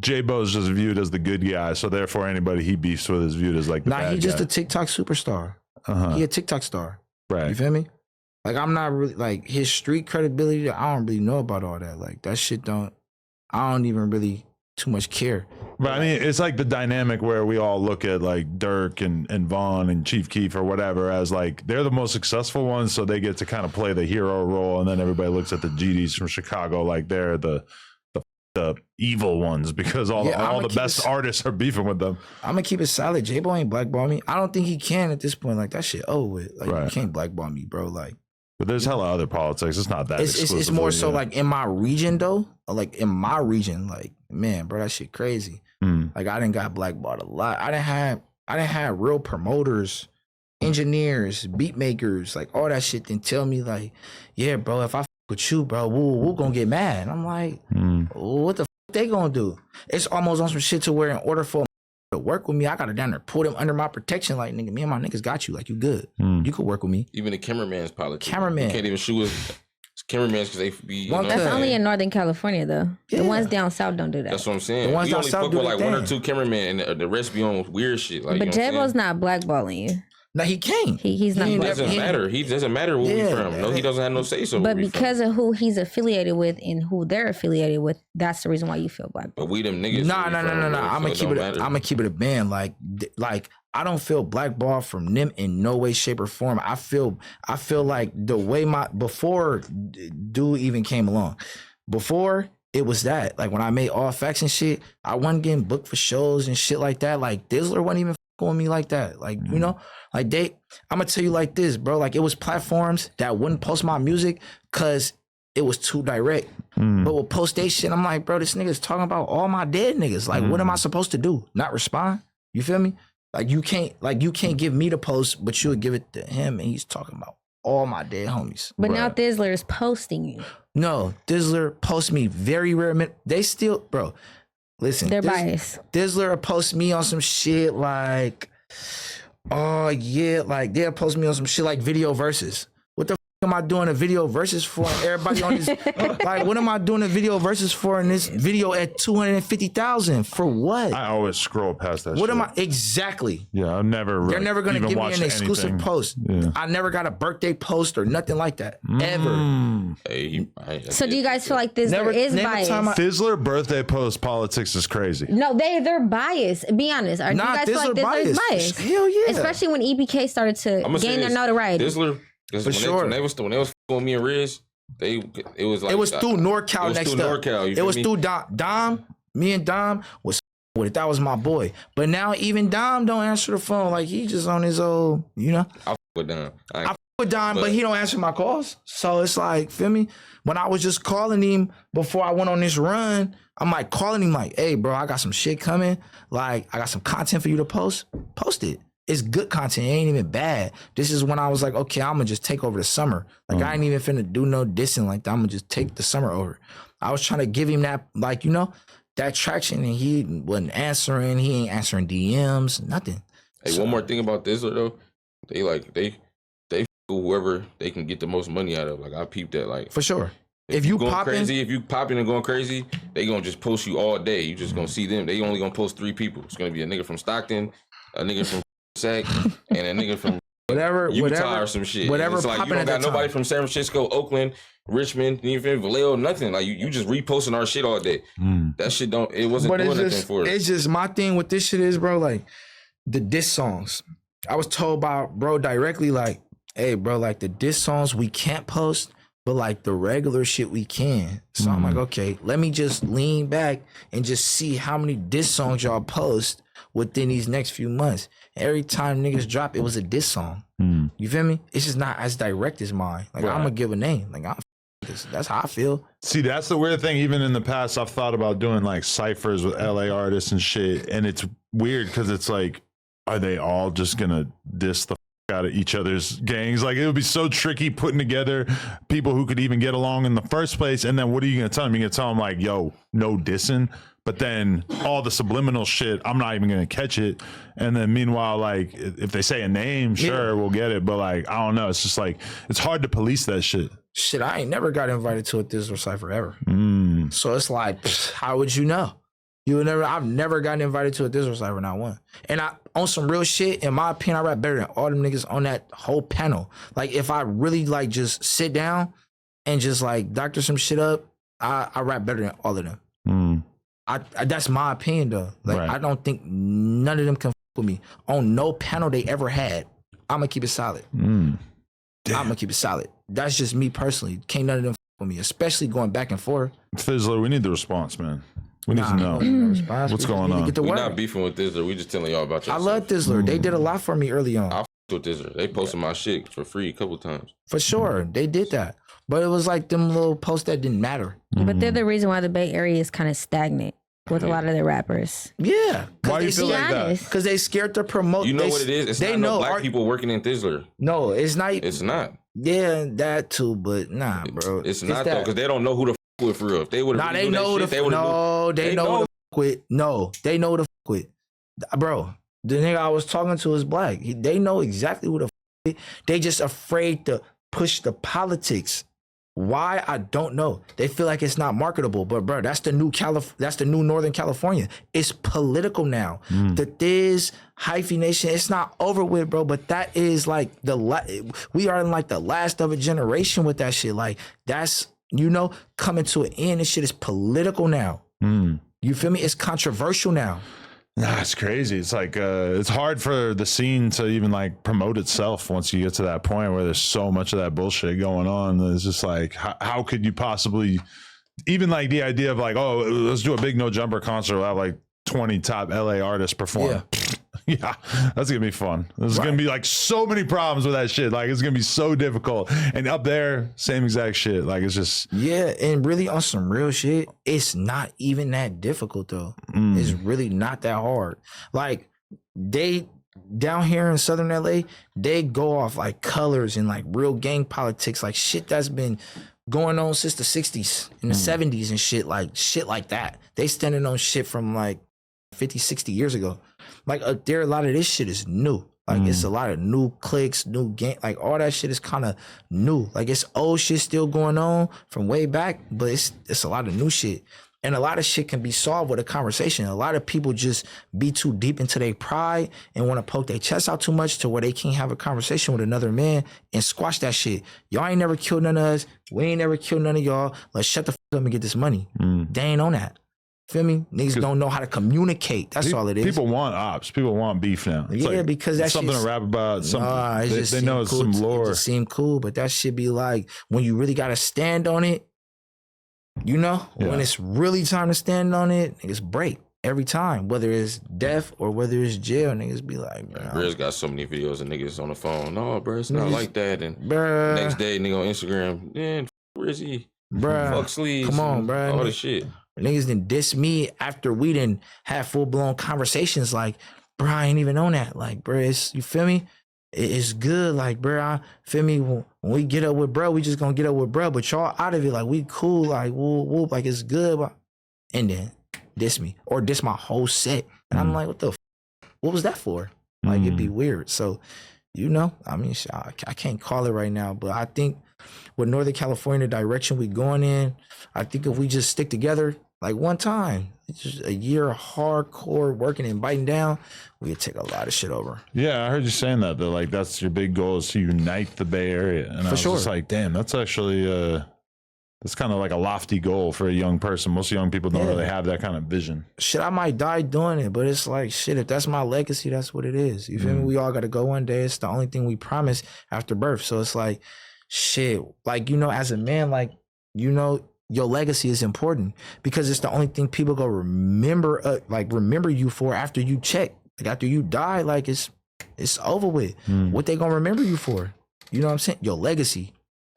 Jaaybo is just viewed as the good guy, so therefore anybody he beefs with is viewed as like the bad he's just guy. a TikTok superstar. He a TikTok star. Right. You feel me? Like I'm not really like his street credibility. I don't really know about all that. Like that shit I don't even really too much care. But I mean, it's like the dynamic where we all look at like Dirk and Vaughn and Chief Keef or whatever as like they're the most successful ones, so they get to kind of play the hero role, and then everybody looks at the GDs from Chicago like they're the evil ones because all the best artists are beefing with them. I'm gonna keep it solid. Jaaybo ain't blackball me. I don't think he can at this point. Like that shit over with. Like you can't blackball me, bro. Like. But there's hella other politics. It's not that. It's more so like in my region though. Like in my region, like man, bro, that shit crazy. Like I done got blackballed a lot. I done had real promoters, engineers, beat makers, like all that shit. Then tell me like, yeah, bro, if I with you, bro, we're gonna get mad. And I'm like, what the they gonna do? It's almost on some shit to where in order for to work with me, I gotta down there pull them under my protection. Like, nigga, me and my niggas got you. Like, you good. You could work with me. Even the cameraman's politics. Cameraman. You can't even shoot us. Cameramans because they be. You know, That's only in Northern California though. Yeah. The ones down south don't do that. that's what I'm saying. The ones we down only south fuck do with their like one or thing. two cameramen, and the rest be on weird shit. Like, But you know Jaaybo's not blackballing you. Now he can't. He's not. He it ain't doesn't matter. He doesn't matter where we from. No, he doesn't have no say so. But because of who he's affiliated with and who they're affiliated with, that's the reason why you feel blackballed. but we them niggas. No. where we from, I'm bro, gonna so keep don't it. matter. I'm gonna keep it a band. Like I don't feel blackballed from them in no way, shape, or form. I feel like the way before dude even came along. Before it was that, like when I made All Facts and shit, I wasn't getting booked for shows and shit like that. Like Thizzler wasn't even fucking with me like that. Like, you know, like I'm gonna tell you like this, bro. Like it was platforms that wouldn't post my music because it was too direct. But with post they shit, I'm like, bro, this nigga's talking about all my dead niggas. Like, what am I supposed to do? Not respond? You feel me? Like you can't give me the post, but you'll give it to him, and he's talking about all my dead homies. But now Thizzler is posting you. No, Thizzler posts me very rare. They still, bro. Listen, They're biased. Thizzler will post me on some shit like, oh yeah, like they'll post me on some shit like video verses. What the am I doing a video versus for? Everybody on this, like, what am I doing a video versus for in this video at 250,000 for what? I always scroll past that. What shit. am I exactly? Yeah, I've never. They're never gonna even give me watched an exclusive anything. post. Yeah. I never got a birthday post or nothing like that ever. Hey, So do you guys feel like Thizzler is name a biased? time Thizzler birthday post politics is crazy. No, they're biased. Be honest. Do you Nah, guys feel like Thizzler Thizzler is biased. biased? Hell yeah. Especially when EBK started to I'ma say gain their this. notoriety. Thizzler, because For sure. when they was with me and Riz, it was like It was through NorCal it was next through up. NorCal, you It feel was me? through Dom. Me and Dom was with it. That was my boy. But now even Dom don't answer the phone. Like he just on his old, you know. I with them. I with Dom, but he don't answer my calls. So it's like, feel me? When I was just calling him before I went on this run, I'm like calling him like, hey, bro, I got some shit coming. Like, I got some content for you to post. Post it. It's good content. It ain't even bad. This is when I was like, okay, I'm gonna just take over the summer. Like, I ain't even finna do no dissing like that. I'm gonna just take the summer over. I was trying to give him that, like, you know, that traction, and he wasn't answering. He ain't answering DMs, nothing. Hey, one more thing about Thizzler though, they whoever they can get the most money out of. Like I peeped that. Like For sure. If you going popping, crazy, if you popping and going crazy, they gonna just post you all day. You just gonna see them. They only gonna post 3 people. It's gonna be a nigga from Stockton, a nigga from Sac, and a nigga from whatever, Utah or some shit. whatever It's like you popping don't at got that nobody time. from San Francisco, Oakland, Richmond, even Vallejo, nothing. Like you just reposting our shit all day. That shit it wasn't But doing it's nothing just, for us. it's just my thing with this shit is, bro, like the diss songs. I was told by bro directly, like, hey, bro, like the diss songs we can't post, but like the regular shit we can. So I'm like, okay, let me just lean back and just see how many diss songs y'all post within these next few months. Every time niggas drop, it was a diss song. You feel me? It's just not as direct as mine. Like, I'm gonna give a name. Like, that's how I feel. See, that's the weird thing. Even in the past, I've thought about doing like ciphers with LA artists and shit, and it's weird because it's like, are they all just gonna diss the out of each other's gangs? Like, it would be so tricky putting together people who could even get along in the first place. And then what are you gonna tell them? You're gonna tell them like, yo, no dissing. But then all the subliminal shit, I'm not even gonna catch it. And then meanwhile, like, if they say a name, sure, we'll get it. But like, I don't know. It's just like, it's hard to police that shit. Shit, I ain't never got invited to a Thizzler cypher ever. So it's like, how would you know? I've never gotten invited to a Thizzler cypher, not one. And I, on some real shit, in my opinion, I rap better than all them niggas on that whole panel. Like, if I really like just sit down and just like doctor some shit up, I rap better than all of them. That's my opinion though. Like, I don't think none of them can f with me on no panel they ever had. I'm gonna keep it solid. I'm gonna keep it solid. That's just me personally. Can't none of them f with me, especially going back and forth. Thizzler, we need the response, man. We need to know what's going on. We're not beefing with Thizzler. We just telling y'all about your I love Thizzler. They did a lot for me early on. I f with Thizzler. They posted my shit for free a couple times. For sure, they did that. But it was like them little posts that didn't matter. But they're the reason why the Bay Area is kind of stagnant with a lot of their rappers. Yeah. Why do you feel Be like that? honest. Because they scared to promote. You know what it is? It's they not no know black people working in Thizzler. No, it's not. It's not. Yeah, that too, but nah, bro. It's not though, because they don't know who to f with for real. If they would have Nah, they know who to. No, they know who to f with. No, they know who to f with. Bro, the nigga I was talking to is black. They know exactly who the they just afraid to push the politics. Why? I don't know. They feel like it's not marketable, but bro, that's the new Northern California. It's political now. The Thiz hyphy nation, it's not over with, bro. But that is like we are in like the last of a generation with that shit. Like that's coming to an end. This shit is political now. You feel me? It's controversial now. Nah, it's crazy. It's like it's hard for the scene to even like promote itself once you get to that point where there's so much of that bullshit going on. It's just like, how could you possibly even like the idea of like, oh, let's do a big No Jumper concert. We'll have like 20 top LA artists perform. Yeah, that's gonna be fun. There's gonna be like so many problems with that shit. Like it's gonna be so difficult. And up there, same exact shit. Like it's just and really on some real shit, it's not even that difficult though. It's really not that hard. Like they down here in Southern LA, they go off like colors and like real gang politics, like shit that's been going on since the 60s and the 70s and shit like that. They standing on shit from like 50, 60 years ago. Like there, a lot of this shit is new. Like it's a lot of new cliques, new game. Like all that shit is kind of new. Like it's old shit still going on from way back, but it's a lot of new shit. And a lot of shit can be solved with a conversation. A lot of people just be too deep into their pride and want to poke their chest out too much to where they can't have a conversation with another man and squash that shit. Y'all ain't never killed none of us. We ain't never killed none of y'all. Let's shut the fuck up and get this money. They ain't on that. Feel me? Niggas don't know how to communicate. That's all it is. People want ops. People want beef now. It's like, because that's something to rap about. Something they know it's cool. some lore. It just seem cool, but that shit be like when you really gotta stand on it. When it's really time to stand on it, niggas break every time. Whether it's death or whether it's jail, niggas be like, bro. Riz got so many videos of niggas on the phone. No, bro, it's not like that. And next day, nigga on Instagram, man, Rizzy, fuck Sleeves, come on, bro, all this shit. Niggas done diss me after we done had full-blown conversations like, bro, I ain't even on that. Like, bro, you feel me? It's good. Like, bro, feel me? When we get up with bro, we just gonna get up with bro. But y'all out of it, like, we cool. Like, whoop, like, it's good. And then diss me or diss my whole set. And I'm like, what was that for? Like, it'd be weird. So, I mean, I can't call it right now, but I think with Northern California direction we going in, I think if we just stick together, like one time, just a year of hardcore working and biting down, we could take a lot of shit over. Yeah, I heard you saying that like that's your big goal is to unite the Bay Area. And I was just like, damn, that's actually that's kind of like a lofty goal for a young person. Most young people don't really have that kind of vision. Shit, I might die doing it, but it's like, shit, if that's my legacy, that's what it is. You feel me? We all got to go one day. It's the only thing we promise after birth. So it's like, shit, like, as a man, like, your legacy is important because it's the only thing people go remember you for after you check. Like after you die, like it's over with. What they gonna remember you for? You know what I'm saying? Your legacy.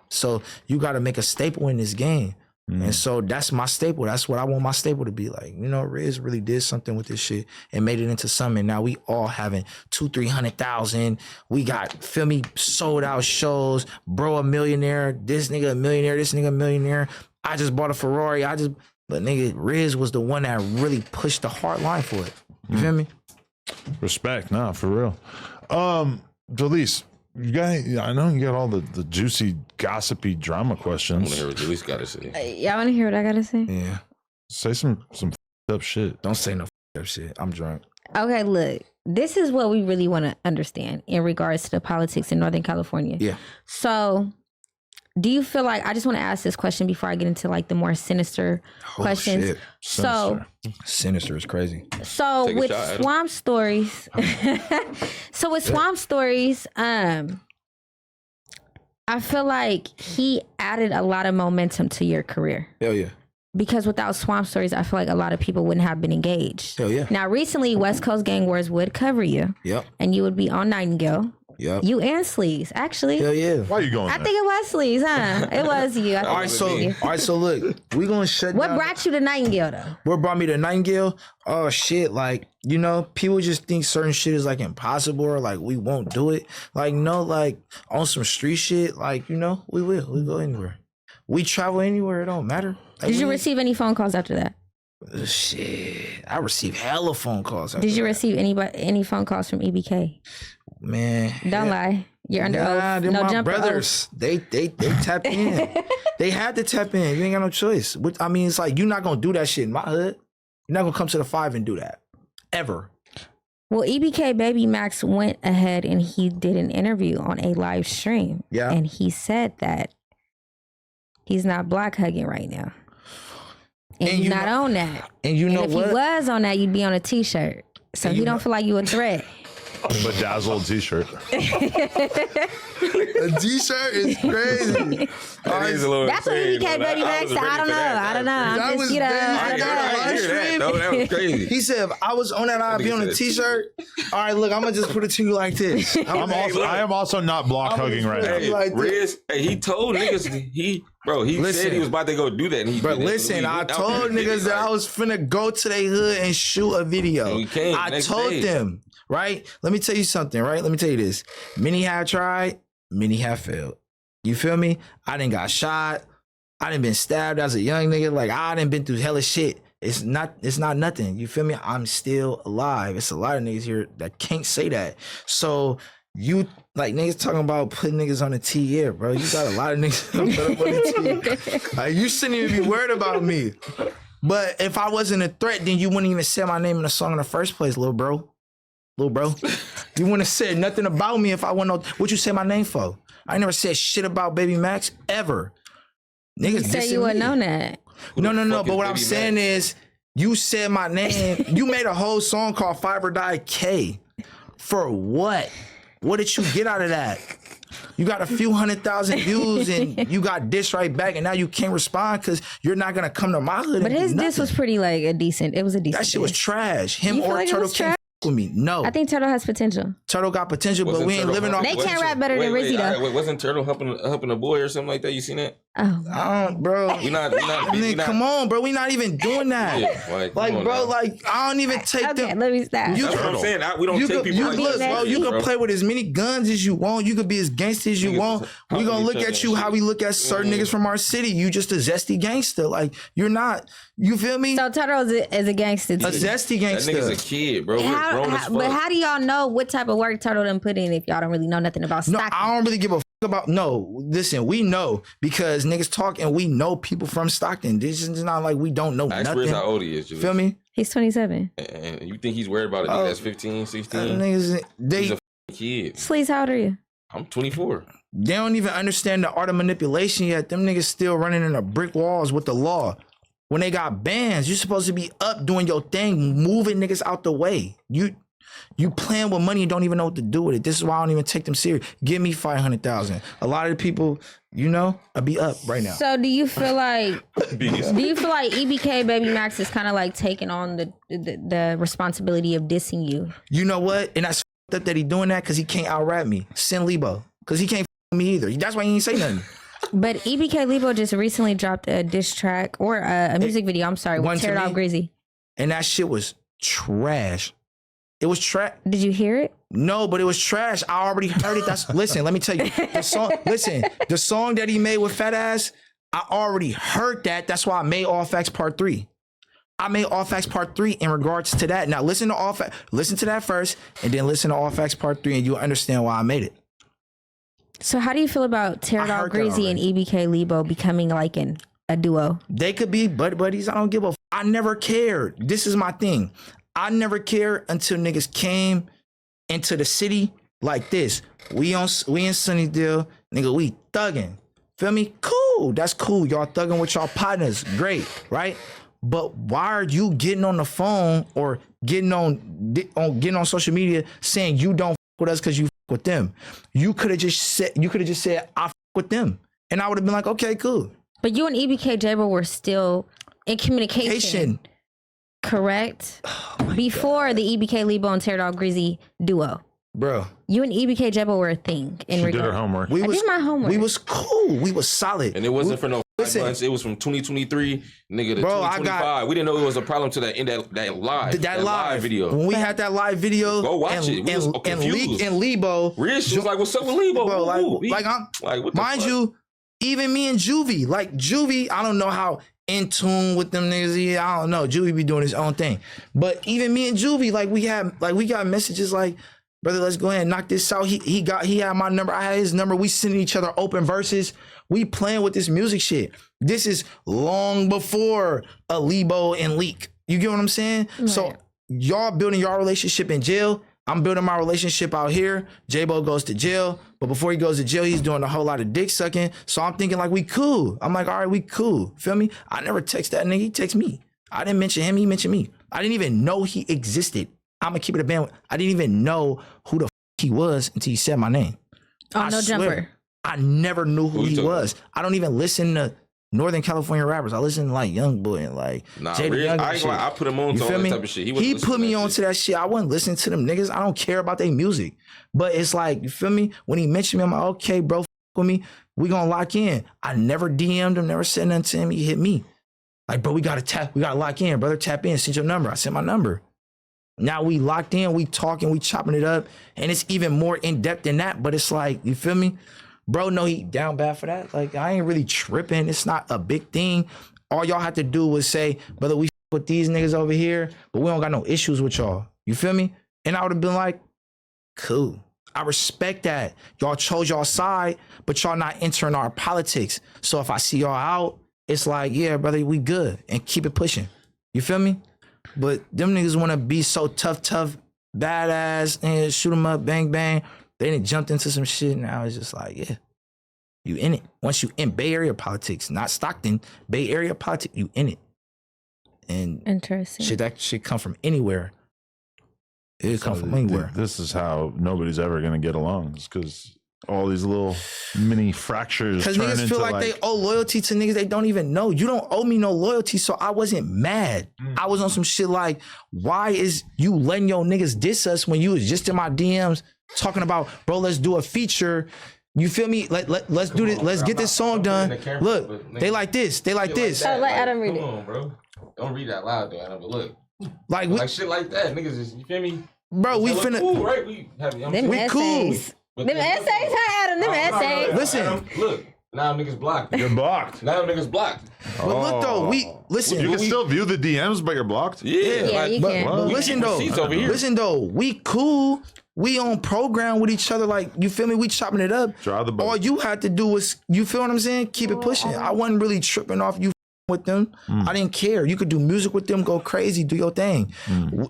So you got to make a staple in this game. And so that's my staple. That's what I want my staple to be like. Riz really did something with this shit and made it into something. Now we all having 200,000-300,000. We got, feel me, sold out shows. Bro, a millionaire. This nigga a millionaire. This nigga a millionaire. I just bought a Ferrari. But nigga, Riz was the one that really pushed the hard line for it. You feel me? Respect, nah, for real. Jalise, I know you got all the juicy, gossipy drama questions. I want to hear what Jalise got to say. Y'all want to hear what I got to say? Yeah. Say some up shit. Don't say no up shit. I'm drunk. Okay, look. This is what we really want to understand in regards to the politics in Northern California. Yeah. So, do you feel like, I just want to ask this question before I get into like the more sinister questions. Shit. Sinister is crazy. So Take with a shot, Swamp Stories, Swamp Stories, I feel like he added a lot of momentum to your career. Hell yeah. Because without Swamp Stories, I feel like a lot of people wouldn't have been engaged. Hell yeah. Now, recently, West Coast Gang Wars would cover you. Yep. And you would be on Nightingale. Yep. You and Sleeves, actually. Hell yeah. Why are you going I there? think it was Sleeves, huh? It was you. All right, so look, we gonna shut What down. brought you to Nightingale, though? What brought me to Nightingale? Oh shit, like, people just think certain shit is like impossible or like we won't do it. Like, no, like on some street shit, like, we will. We go anywhere. We travel anywhere, it don't matter. Like, Did you receive any phone calls after that? Shit, I received hella phone calls. Did you receive any phone calls from EBK? Man, Don't lie. You're under oath. They're No my jumper brothers. They tapped in. They had to tap in. You ain't got no choice. I mean, it's like you're not gonna do that shit in my hood. You're not gonna come to the 5 and do that ever. Well, EBK Baby Max went ahead and he did an interview on a live stream. Yeah, and he said that he's not block hugging right now. And you're not on that. And you know if what? he was on that, you'd be on a t-shirt. So he don't feel like you a threat. Bedazzled t-shirt. A t-shirt is crazy. That's what EBK Baby Max. I don't know. I'm just, I don't know. That was crazy. He said, if I was on that, I'd be on a t-shirt. All right, look, I'm gonna just put it to you like this. I am also not block hugging right now. Hey, Riz, he told niggas he said he was about to go do that. And he But listen, I told niggas that I was finna go to their hood and shoot a video. I told them, right? Let me tell you something, right? Let me tell you this. Many have tried, many have failed. You feel me? I done got shot. I done been stabbed as a young nigga. Like, I done been through hella shit. It's not nothing. You feel me? I'm still alive. It's a lot of niggas here that can't say that. So you like niggas talking about putting niggas on the T, yeah, bro. You got a lot of niggas put up on the T. Like, you shouldn't even be worried about me. But if I wasn't a threat, then you wouldn't even say my name in the song in the first place, little bro. Little bro. You wouldn't have said nothing about me if I wouldn't know what you say my name for. I never said shit about Baby Max ever. Niggas you say you wouldn't know that. No. But what I'm saying is, you said my name. You made a whole song called Five or Die K. For what? What did you get out of that? You got a few 100,000 views and you got diss right back, and now you can't respond because you're not gonna come to my hood. But his diss was pretty like a decent. It was a decent. That shit was trash. Him you or like Turtle can't with me. No, I think Turtle has potential. Turtle got potential, but we ain't living off. They can't rap better than Rizzy though. Wait, wasn't Turtle helping a boy or something like that? You seen that? Oh, bro. We not. Come on, bro. We not even doing that. Yeah, like, bro, like I don't even take okay, them. let me stop. That's what I'm saying. We don't take people. Look, bro, you can play with as many guns as you want. You could be as gangster as you want. We gonna look at you how we look at certain niggas from our city. You just a zesty gangster. Like, you're not. You feel me? So Turtle is a gangster too. A zesty gangster. That nigga's a kid, bro. We're grown as fuck. But how do y'all know what type of work Turtle done put in if y'all don't really know nothing about Stockton? No, I don't really give a about. No, listen, we know because niggas talk and we know people from Stockton. This is not like we don't know nothing. How old he is, Julius. Feel me? He's 27. And you think he's worried about a nigga that's 15, 16? Niggas, He's a kid. Sleaze, how old are you? I'm 24. They don't even understand the art of manipulation yet. Them niggas still running into brick walls with the law. When they got bans, you're supposed to be up doing your thing, moving niggas out the way. You playing with money and don't even know what to do with it. This is why I don't even take them serious. Give me 500,000. A lot of the people, I'll be up right now. So do you feel like EBK Baby Max is kind of like taking on the responsibility of dissing you? You know what? And that's up that he doing that because he can't out-rap me. Send Lebo. Because he can't me either. That's why he ain't say nothing. But EBK Lebo just recently dropped a diss track or a music video, I'm sorry, with Tear Dog Grizzy. And that shit was trash. It was trash. Did you hear it? No, but it was trash. I already heard it. Listen, let me tell you. The song that he made with Fat Ass, I already heard that. That's why I made All Facts Part 3. I made All Facts Part 3 in regards to that. Now listen to that first, and then listen to All Facts Part 3, and you'll understand why I made it. So how do you feel about Tear Dog Grizzy and EBK Lebo becoming like a duo? They could be buddies. I don't give a I never cared. This is my thing. I never cared until niggas came into the city like this. We in Sunnydale, nigga, we thugging. Feel me? Cool. That's cool. Y'all thugging with y'all partners. Great, right? But why are you getting on the phone or getting on social media saying you don't with us because you with them? You could have just said I with them, and I would have been like, okay, cool. But you and EBK Jaaybo were still in communication. Correct? Before the EBK Lebo and Tear Dog Grizzy duo. Bro. You and EBK Jaaybo were a thing. She did her homework. I did my homework. We was cool. We was solid. And it wasn't for no 5 months. It was from 2023, nigga, to 2025. We didn't know it was a problem to that live video. When we had that live video. Go watch it. We was confused. And Lebo. Rich was like, what's up with Lebo? Bro, mind you, even me and Juvie. Like, Juvie, I don't know how in tune with them niggas. I don't know. Juvie be doing his own thing. But even me and Juvie, like we got messages like, brother, let's go ahead and knock this out. He had my number. I had his number. We sending each other open verses. We playing with this music shit. This is long before a Lebo and Leak. You get what I'm saying? Right. So y'all building your relationship in jail. I'm building my relationship out here. Jaaybo goes to jail. But before he goes to jail, he's doing a whole lot of dick sucking. So I'm thinking like we cool. I'm like, all right, we cool. Feel me? I never text that nigga. He text me. I didn't mention him. He mentioned me. I didn't even know he existed. I'm going to keep it a band. I didn't even know who the he was until he said my name. Oh, no jumper. I never knew who he was. I don't even listen to Northern California rappers. I listen to like Youngboy and like Jada Young. I put him on to all that type of shit. He put me on to that shit. I wasn't listening to them niggas. I don't care about their music. But it's like, you feel me? When he mentioned me, I'm like, okay, bro, f with me. We gonna lock in. I never DM'd him, never said nothing to him. He hit me. Like, bro, we gotta lock in, brother. Tap in, send your number. I sent my number. Now we locked in, we talking, we chopping it up. And it's even more in depth than that. But it's like, you feel me? Bro, no, he down bad for that. Like, I ain't really tripping. It's not a big thing. All y'all have to do was say, brother, we with these niggas over here, but we don't got no issues with y'all. You feel me? And I would have been like, cool. I respect that. Y'all chose y'all side, but y'all not entering our politics. So if I see y'all out, it's like, yeah, brother, we good. And keep it pushing. You feel me? But them niggas want to be so tough, badass, and shoot them up, bang, bang. They done jumped into some shit, and I was just like, yeah, you in it. Once you in Bay Area politics, not Stockton, Bay Area politics, you in it. And interesting. That shit come from anywhere. It come from anywhere. This is how nobody's ever gonna get along. It's because all these little mini fractures. Because niggas feel like they owe loyalty to niggas they don't even know. You don't owe me no loyalty, so I wasn't mad. I was on some shit like, why is you letting your niggas diss us when you was just in my DMs talking about, bro, let's do a feature. You feel me? Let's do this. Let's get this song done. Look, they like this. They like this. Let Adam read it. Come on, bro. Don't read that loud, though, Adam. But look, like shit like that, niggas. Is, you feel me? Bro, we finna. Cool, right? We cool. Them essays, huh, Adam? Them essays. Listen, Adam, look. Now niggas blocked. You're blocked. Now niggas blocked. But look though, listen. You can still view the DMs, but you're blocked. Yeah, you can. But listen though, we cool. We on program with each other. Like, you feel me? We chopping it up. Draw the boat. All you had to do was, you feel what I'm saying? Keep it pushing. I wasn't really tripping off you with them. I didn't care. You could do music with them, go crazy, do your thing.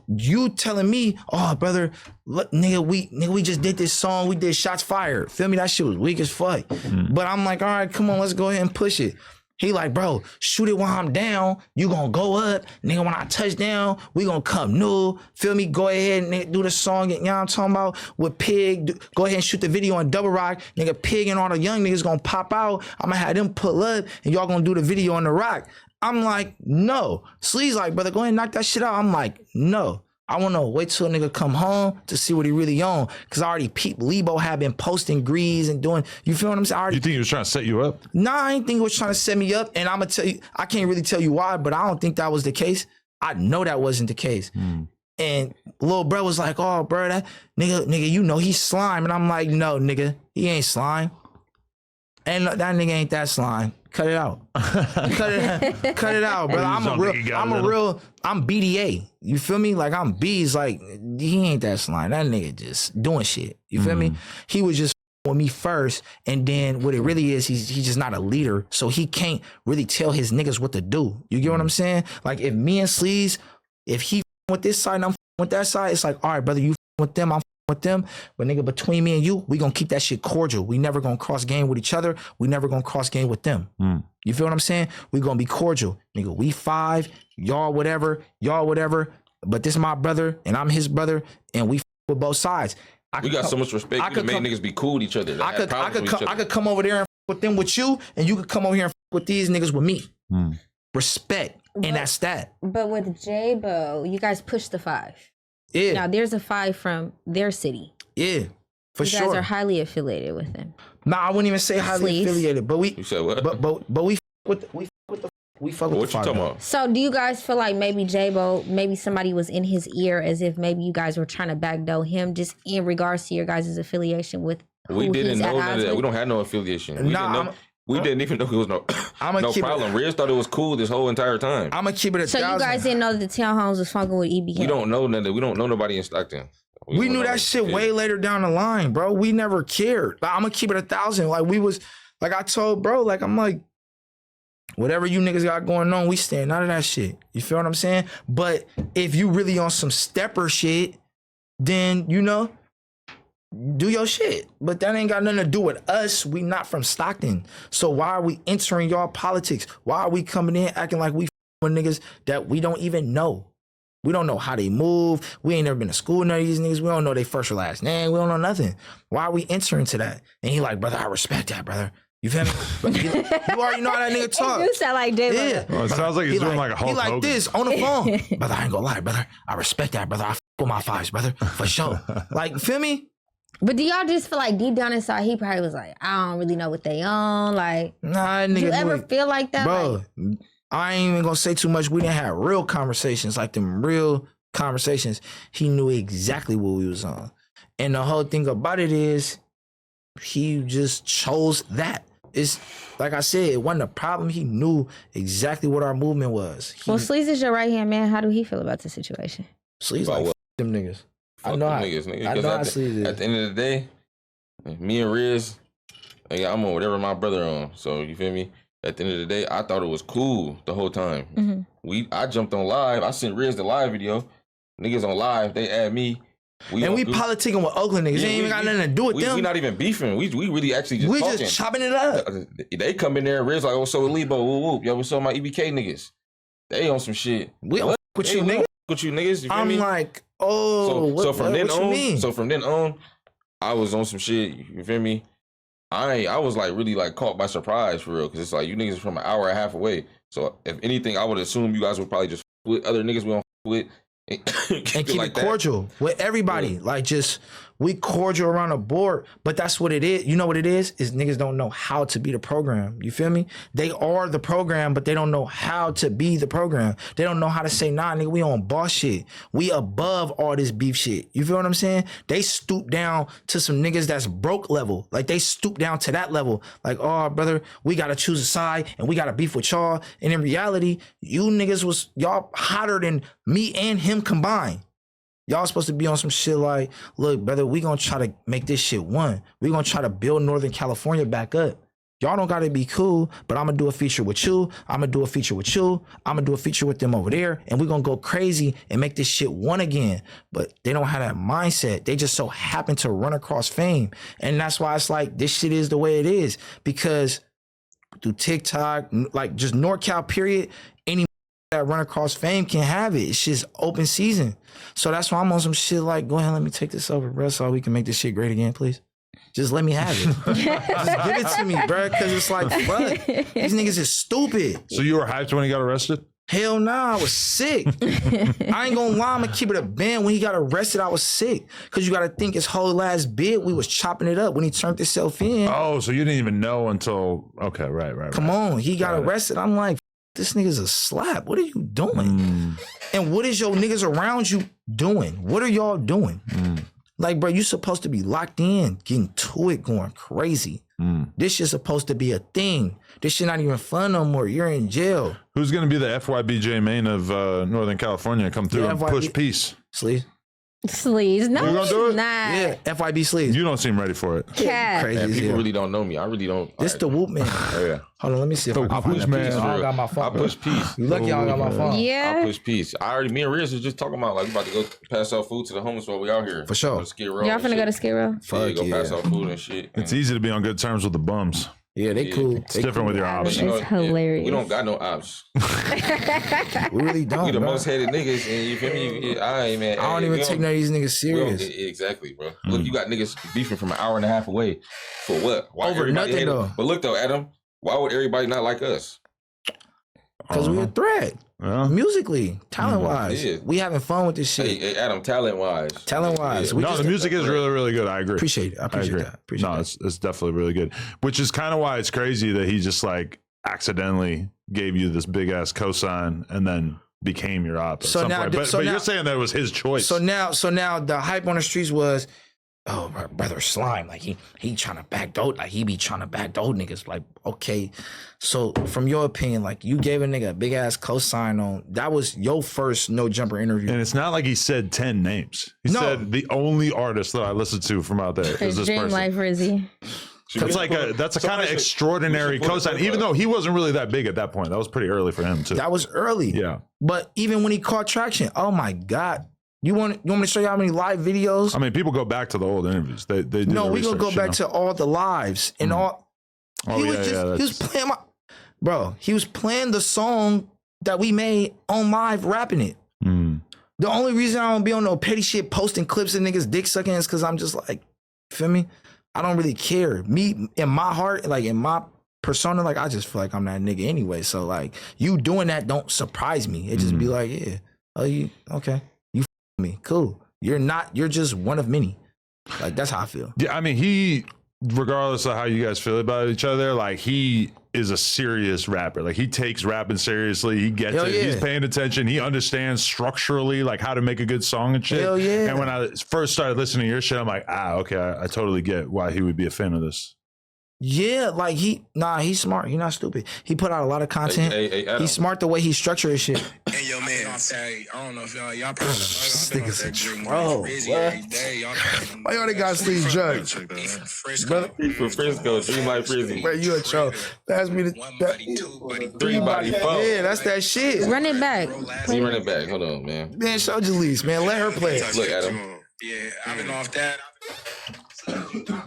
You telling me, oh brother, look, nigga, we just did this song, we did Shots Fired. Feel me? That shit was weak as fuck. But I'm like, all right, come on, let's go ahead and push it. He like, bro, shoot it while I'm down. You gonna go up. Nigga, when I touch down, we gonna come new. Feel me? Go ahead and do the song. You know what I'm talking about? With Pig. Go ahead and shoot the video on Double Rock. Nigga, Pig and all the young niggas gonna pop out. I'm gonna have them pull up and y'all gonna do the video on the Rock. I'm like, no. Slee's like, brother, go ahead and knock that shit out. I'm like, no. I want to wait till a nigga come home to see what he really on. Because I already peeped Lebo had been posting grease and doing, you feel what I'm saying? You think he was trying to set you up? Nah, I ain't think he was trying to set me up. And I'm going to tell you, I can't really tell you why, but I don't think that was the case. I know that wasn't the case. And little bro was like, oh, bro, that nigga, you know he's slime. And I'm like, no, nigga, he ain't slime. And that nigga ain't that slime. Cut it out. Cut it out, brother. I'm BDA. You feel me? Like, I'm B's. Like, he ain't that slime. That nigga just doing shit. You feel me? He was just with me first, and then what it really is, he's just not a leader, so he can't really tell his niggas what to do. You get what I'm saying? Like, if me and Sleaze, if he with this side and I'm with that side, it's like, all right, brother, you with them, I'm with them, but nigga, between me and you, we gonna keep that shit cordial. We never gonna cross game with each other. We never gonna cross game with them. You feel what I'm saying? We gonna be cordial. Nigga, we 5, y'all whatever, but this is my brother and I'm his brother, and we with both sides. We got so much respect. We can make niggas be cool with each other. I could come over there and with them with you, and you could come over here and with these niggas with me. Respect, and that's that. But with Jaaybo, you guys push the 5. Yeah. Now there's a 5 from their city. Yeah, for sure. You guys are highly affiliated with them. Nah, I wouldn't even say highly affiliated, but we. You said what? But we fuck with the what you talking about? So do you guys feel like maybe Jaaybo, maybe somebody was in his ear as if maybe you guys were trying to backdoor him just in regards to your guys' affiliation with? We didn't know none of that. We don't have no affiliation. We didn't even know it was no problem. Riz thought it was cool this whole entire time. I'm gonna keep it 1,000. So you guys didn't know that the townhomes was fucking with EBK? We don't know nothing. We don't know nobody in Stockton. We knew that shit way later down the line, bro. We never cared. Like, I'm gonna keep it 1,000. Like we was, like I told bro, like I'm like, whatever you niggas got going on, we staying out of that shit. You feel what I'm saying? But if you really on some stepper shit, then you know, do your shit. But that ain't got nothing to do with us. We not from Stockton. So why are we entering y'all politics? Why are we coming in acting like we with niggas that we don't even know? We don't know how they move. We ain't never been to school, none of these niggas. We don't know their first or last name. We don't know nothing. Why are we entering to that? And he like, brother, I respect that, brother. You feel me? You already know how that nigga talk. You sound like Jaaybo. Yeah. Well, it sounds like he's doing like a Hulk He like Hogan. this on the phone. Brother, I ain't gonna lie, brother. I respect that, brother. I with my fives, brother, for sure. Like, feel me? But do y'all just feel like deep down inside, he probably was like, I don't really know what they on. Like, Nah, do nigga. you ever feel like that? Bro, Like, I ain't even gonna say too much. We didn't have real conversations, like them real conversations. He knew exactly what we was on. And the whole thing about it is, he just chose that. It's like I said, it wasn't a problem. He knew exactly what our movement was. well, Sleaze is your right hand man. How do he feel about the situation? Sleaze About like what? them niggas. Fuck I know them how, niggas, nigga. I know how Because Sleaze at is. the end of the day, me and Riz, nigga, I'm on whatever my brother on. So you feel me? At the end of the day, I thought it was cool the whole time. Mm-hmm. I jumped on live. I sent Riz the live video. Niggas on live, they add me. We politicking with Oakland niggas. It ain't even got nothing to do with them. We not even beefing. We really actually just We talking. just chopping it up. They come in there and Riz like, oh, so Lebo, whoop, whoop. Yo, what's up, my EBK niggas? They on some shit. We don't fuck with you, we nigga. don't fuck with you niggas. You feel I'm me? like, oh, so from then what you on, mean? so from then on, I was on some shit. You feel me? I was like really like caught by surprise for real, because it's like you niggas from an hour and a half away. So if anything, I would assume you guys would probably just with other niggas we don't with and keep like it cordial with everybody. Like, just we cordial around the board. But that's what it is. You know what it is niggas don't know how to be the program. You feel me? They are the program, but they don't know how to be the program. They don't know how to say, nah, nigga, we on boss shit. We above all this beef shit. You feel what I'm saying? They stoop down to some niggas that's broke level. Like, they stoop down to that level. Like, oh, brother, we gotta choose a side and we gotta beef with y'all. And in reality, you niggas was y'all hotter than me and him combined. Y'all supposed to be on some shit like, look, brother, we gonna try to make this shit one. We gonna try to build Northern California back up. Y'all don't gotta be cool, but I'm gonna do a feature with you. I'm gonna do a feature with you. I'm gonna do a feature with them over there. And we gonna go crazy and make this shit one again. But they don't have that mindset. They just so happen to run across fame. And that's why it's like, this shit is the way it is. Because through TikTok, like just NorCal period, any that run across fame can have it. It's just open season. So that's why I'm on some shit like, go ahead, let me take this over, bro, so we can make this shit great again, please. Just let me have it. Just give it to me, bro, because it's like, fuck. These niggas is stupid. So you were hyped when he got arrested? Hell nah, I was sick. I ain't gonna lie, I'm gonna keep it a band. When he got arrested, I was sick. Cause you gotta think his whole last bit, we was chopping it up when he turned himself in. Oh, so you didn't even know until, okay, right. Come on, he got arrested. I'm like, this nigga's a slap. What are you doing? And what is your niggas around you doing? What are y'all doing? Like, bro, you supposed to be locked in, getting to it, going crazy. This shit's supposed to be a thing. This shit not even fun no more. You're in jail. Who's going to be the FYBJ main of Northern California? Come through and push peace. Sleaze. Sleaze. No, You gonna do it? nah. Yeah, FYB Sleaze. You don't seem ready for it. Cat. Crazy Man, as people hell. really don't know me. I really don't. This the Whoop man. Oh, yeah. Hold on, let me see if I can The find Whoop that man. piece. I don't got my phone. I push peace. You lucky I don't got my phone. I Yeah. push peace. Me and Riz was just talking about like we about to go pass out food to the homeless while we out here. For sure. Go to Skid Row Y'all and finna shit. go to Skid Row? Fuck Go pass yeah. out food and shit. It's easy to be on good terms with the bums. Yeah, they cool. It's different with your It's options. hilarious. We don't got no ops. We really don't. We the bro. most hated niggas, and you feel me? Man. I don't even take none of these niggas we don't- serious. Exactly, bro. Look, you got niggas beefing from an hour and a half away. For what? Why Over everybody nothing, hate though. us? But look though, Adam, why would everybody not like us? Because we a threat. Yeah. Musically, talent wise. Yeah. We having fun with this shit. Hey, Adam, talent wise. Talent wise. We No, just the music is really, really good. I agree. appreciate it. I appreciate agree. that. Appreciate No, that. it's definitely really good. Which is kind of why it's crazy that he just like accidentally gave you this big ass cosign and then became your op. At So some now- point. But so now- you're saying that it was his choice. So now the hype on the streets was oh, brother Slime, like he trying to backdoor, like he be trying to backdoor niggas. Like, okay, so from your opinion, like you gave a nigga a big ass cosign on, that was your first No Jumper interview. And it's not like he said 10 names. He said the only artist that I listened to from out there is this Dreamllife person. Rizzy. That's a kind of extraordinary cosign, even though he wasn't really that big at that point. That was pretty early for him too. That was early. Yeah. But even when he caught traction, oh my God. You want me to show you how many live videos? I mean, people go back to the old interviews. They do. No, we gonna go back to all the lives and all. Oh, he was playing he was playing the song that we made on live, rapping it. The only reason I don't be on no petty shit posting clips of niggas dick sucking is because I'm just like, feel me? I don't really care. Me, in my heart, like in my persona, like I just feel like I'm that nigga anyway. So like you doing that don't surprise me. It just be like, yeah, oh you okay. Me cool, you're just one of many. Like that's how I feel. Yeah, I mean, he, regardless of how you guys feel about each other, like he is a serious rapper. Like he takes rapping seriously. He gets it. Yeah. He's paying attention. He understands structurally like how to make a good song and shit. Hell yeah. And when I first started listening to your shit, I'm like, okay, I totally get why he would be a fan of this. Yeah, like he's smart. He's not stupid. He put out a lot of content. He's smart the way he structured his shit. Hey, yo, man, I don't know if y'all probably bro, why y'all got Steve Judge? From Frisco, Dreamllife Rizzy. Where you a troll? Pass me the 3 body 4. Yeah, that's that shit. Run it back. You run it back. Hold on, man. Man, show Jalise, man. Let her play it. Look at him. Yeah, I've been off that.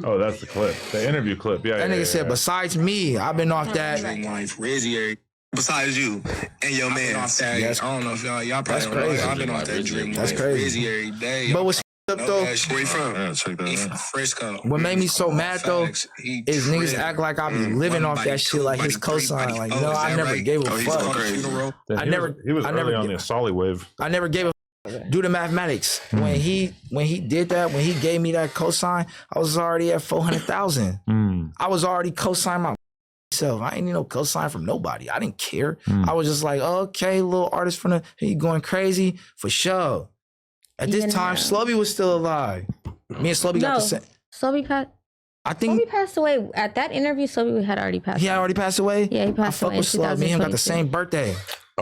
Oh, that's the clip. The interview clip. Yeah. That nigga said, besides me, I've been off that. Dreamllife Rizzy. Besides you and your man. Yes. I don't know if y'all probably That's crazy. I've been off that Dreamllife That's crazy. Rizzy every day. But what's up though? Where you from? He from Frisco. What made me so mad though is niggas act like I be living off that shit like his cosign. Like, no, I never gave a fuck. He was early on the Solly wave. I never gave a do the mathematics. When he did that, when he gave me that cosign, I was already at 400,000. I was already cosigning myself. I ain't need no cosign from nobody. I didn't care. I was just like, okay, little artist from he going crazy for sure. At this time, Slubby was still alive. Me and Slubby got the same. Slubby passed. I think Slubby passed away at that interview. Slubby had already passed. He had already passed away. Yeah, he passed away. I fuck with Slubby. Me and him got the same birthday,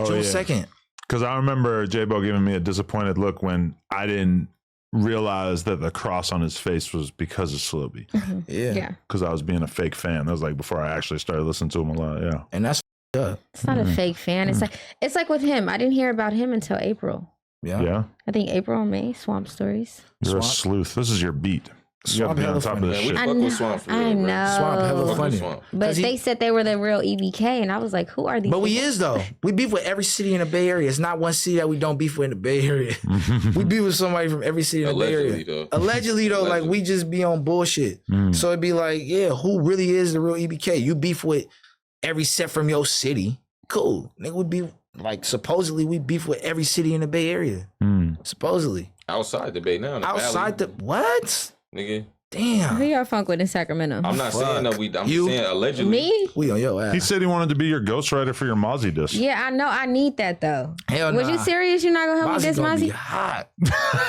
June 2nd. Because I remember Jaaybo giving me a disappointed look when I didn't realize that the cross on his face was because of Slubby. Yeah. Because I was being a fake fan. That was like before I actually started listening to him a lot. Yeah. And that's up. It's not a fake fan. It's like with him. I didn't hear about him until April. Yeah. I think April or May. Swamp Stories. You're a sleuth. This is your beat. You gotta be on top of this shit. I know. Swamp hella funny. But they said they were the real EBK, and I was like, who are these But people? we is, though. We beef with every city in the Bay Area. It's not one city that we don't beef with in the Bay Area. We beef with somebody from every city in the Bay Area. Allegedly, though, like, we just be on bullshit. So it'd be like, yeah, who really is the real EBK? You beef with every set from your city. Cool. Nigga, would be like, supposedly, we beef with every city in the Bay Area. Supposedly. Outside the Bay now. Outside the, what? Nigga. Damn. Who y'all funk with in Sacramento? I'm not saying that I'm saying allegedly. Me? We on your ass. He said he wanted to be your ghostwriter for your Mozzie disc. Yeah, I know. I need that though. Hell Was you serious? You're not gonna help me this, Mozzie? Mozzie? Hot.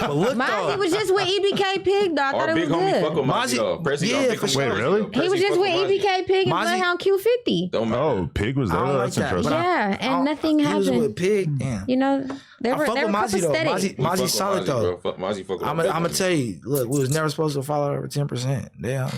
But look, Mozzie was just with EBK Pig, though. I thought it was good. Fuck with Mozzie. Yeah, for sure. Wait, really? He was just with EBK Pig and Bloodhound Q50. Oh, Pig was there. That's interesting. Yeah, and nothing He happened. was with Pig. Damn. You know, they were fuck with Mozzie though. copacetic. Mozzie solid though. Mozzie fuck with I'm gonna tell you. Look, we was never supposed to follow over 10%. Damn.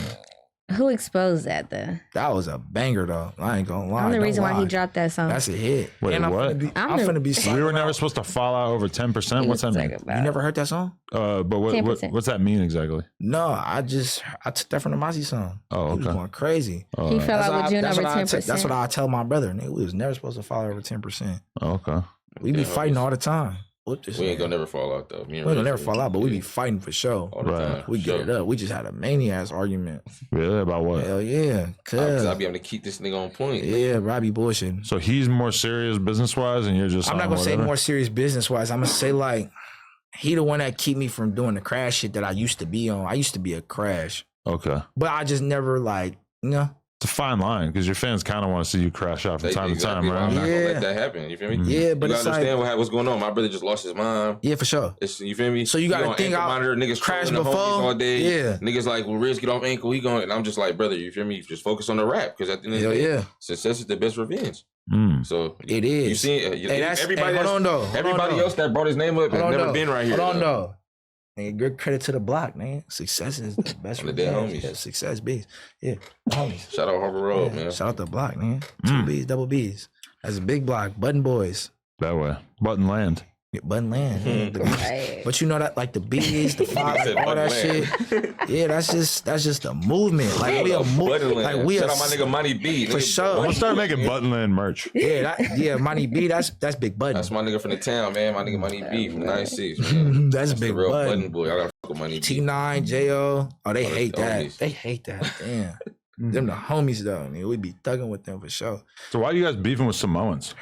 Who exposed that though? That was a banger though. I ain't gonna lie. I'm the reason why he dropped that song. That's a hit. Wait, and what? I'm finna be. We were never supposed to fall out over 10%. What's that mean? You never heard that song? But what's that mean exactly? No, I took that from the Mozzie song. Oh, okay. He was going crazy. He fell out with June over 10%. That's what I tell my brother. Nigga, we was never supposed to follow over 10%. Oh, okay. We be fighting all the time. We ain't gonna never fall out though. We gonna never fall out, but we be fighting for sure. All the time. We get it up. We just had a maniac argument. Really? About what? Hell yeah. Cause I be able to keep this nigga on point. Yeah, Robbie bullshitting. So he's more serious business wise, and you're just. I'm not gonna say more serious business wise. I'm gonna say like he the one that keep me from doing the crash shit that I used to be on. I used to be a crash. Okay. But I just never like, you know, It's a fine line because your fans kind of want to see you crash out from time to time, right? I'm not gonna let that happen. You feel me? Yeah, but you it's gotta understand what's going on. My brother just lost his mom. Yeah, for sure. You feel me? So you gotta think monitor niggas crash before all day. Yeah, niggas like, well, Riz get off ankle, he going, and I'm just like, brother, you feel me? Just focus on the rap because at the end of the day, success is the best revenge. So it is. You see, everybody else that brought his name up has never been right here. Hold on, though. Nigga, good credit to the block, man. Success is the best. The dead homies. Yeah, success B's. Yeah, homies. Shout out Harbor Road, man. Shout out the block, man. 2 B's, double B's. That's a big block. Button boys. That way. Button land. Yeah, button land. But you know that, like the B's, the 5, like all that shit. Yeah, that's just the movement. Like we are moving. Like we Shout are. out my nigga Money B. For sure. We'll start making button land merch. Yeah, Money B. That's big button. That's my nigga from the town, man. My nigga Money B from 96. That's big the real button boy. I gotta fuck with Money B. T9, JO. Oh, they hate that. Homies. They hate that. Damn. Them the homies though. Nigga. We be thugging with them for sure. So why are you guys beefing with Samoans?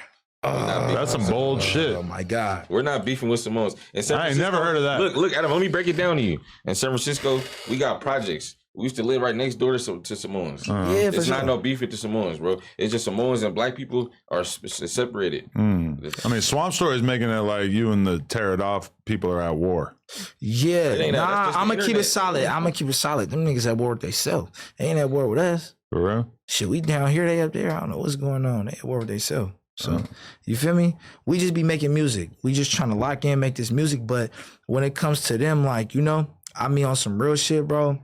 That's some bold shit. Oh my God. We're not beefing with Samoans. I ain't never heard of that. Look, Adam, let me break it down to you. In San Francisco, we got projects. We used to live right next door to Samoans. Yeah, for it's sure. not no beef with the Samoans, bro. It's just Samoans and black people are separated. I mean, Swamp Story is making it like you and the Tear It Off people are at war. Yeah, nah, I'm gonna keep it solid. I'm gonna keep it solid. Them niggas at war with themselves. They ain't at war with us. For real? Shit, we down here, they up there. I don't know what's going on. They at war with themselves. So, you feel me? We just be making music. We just trying to lock in, make this music. But when it comes to them, like, you know, I mean, on some real shit, bro,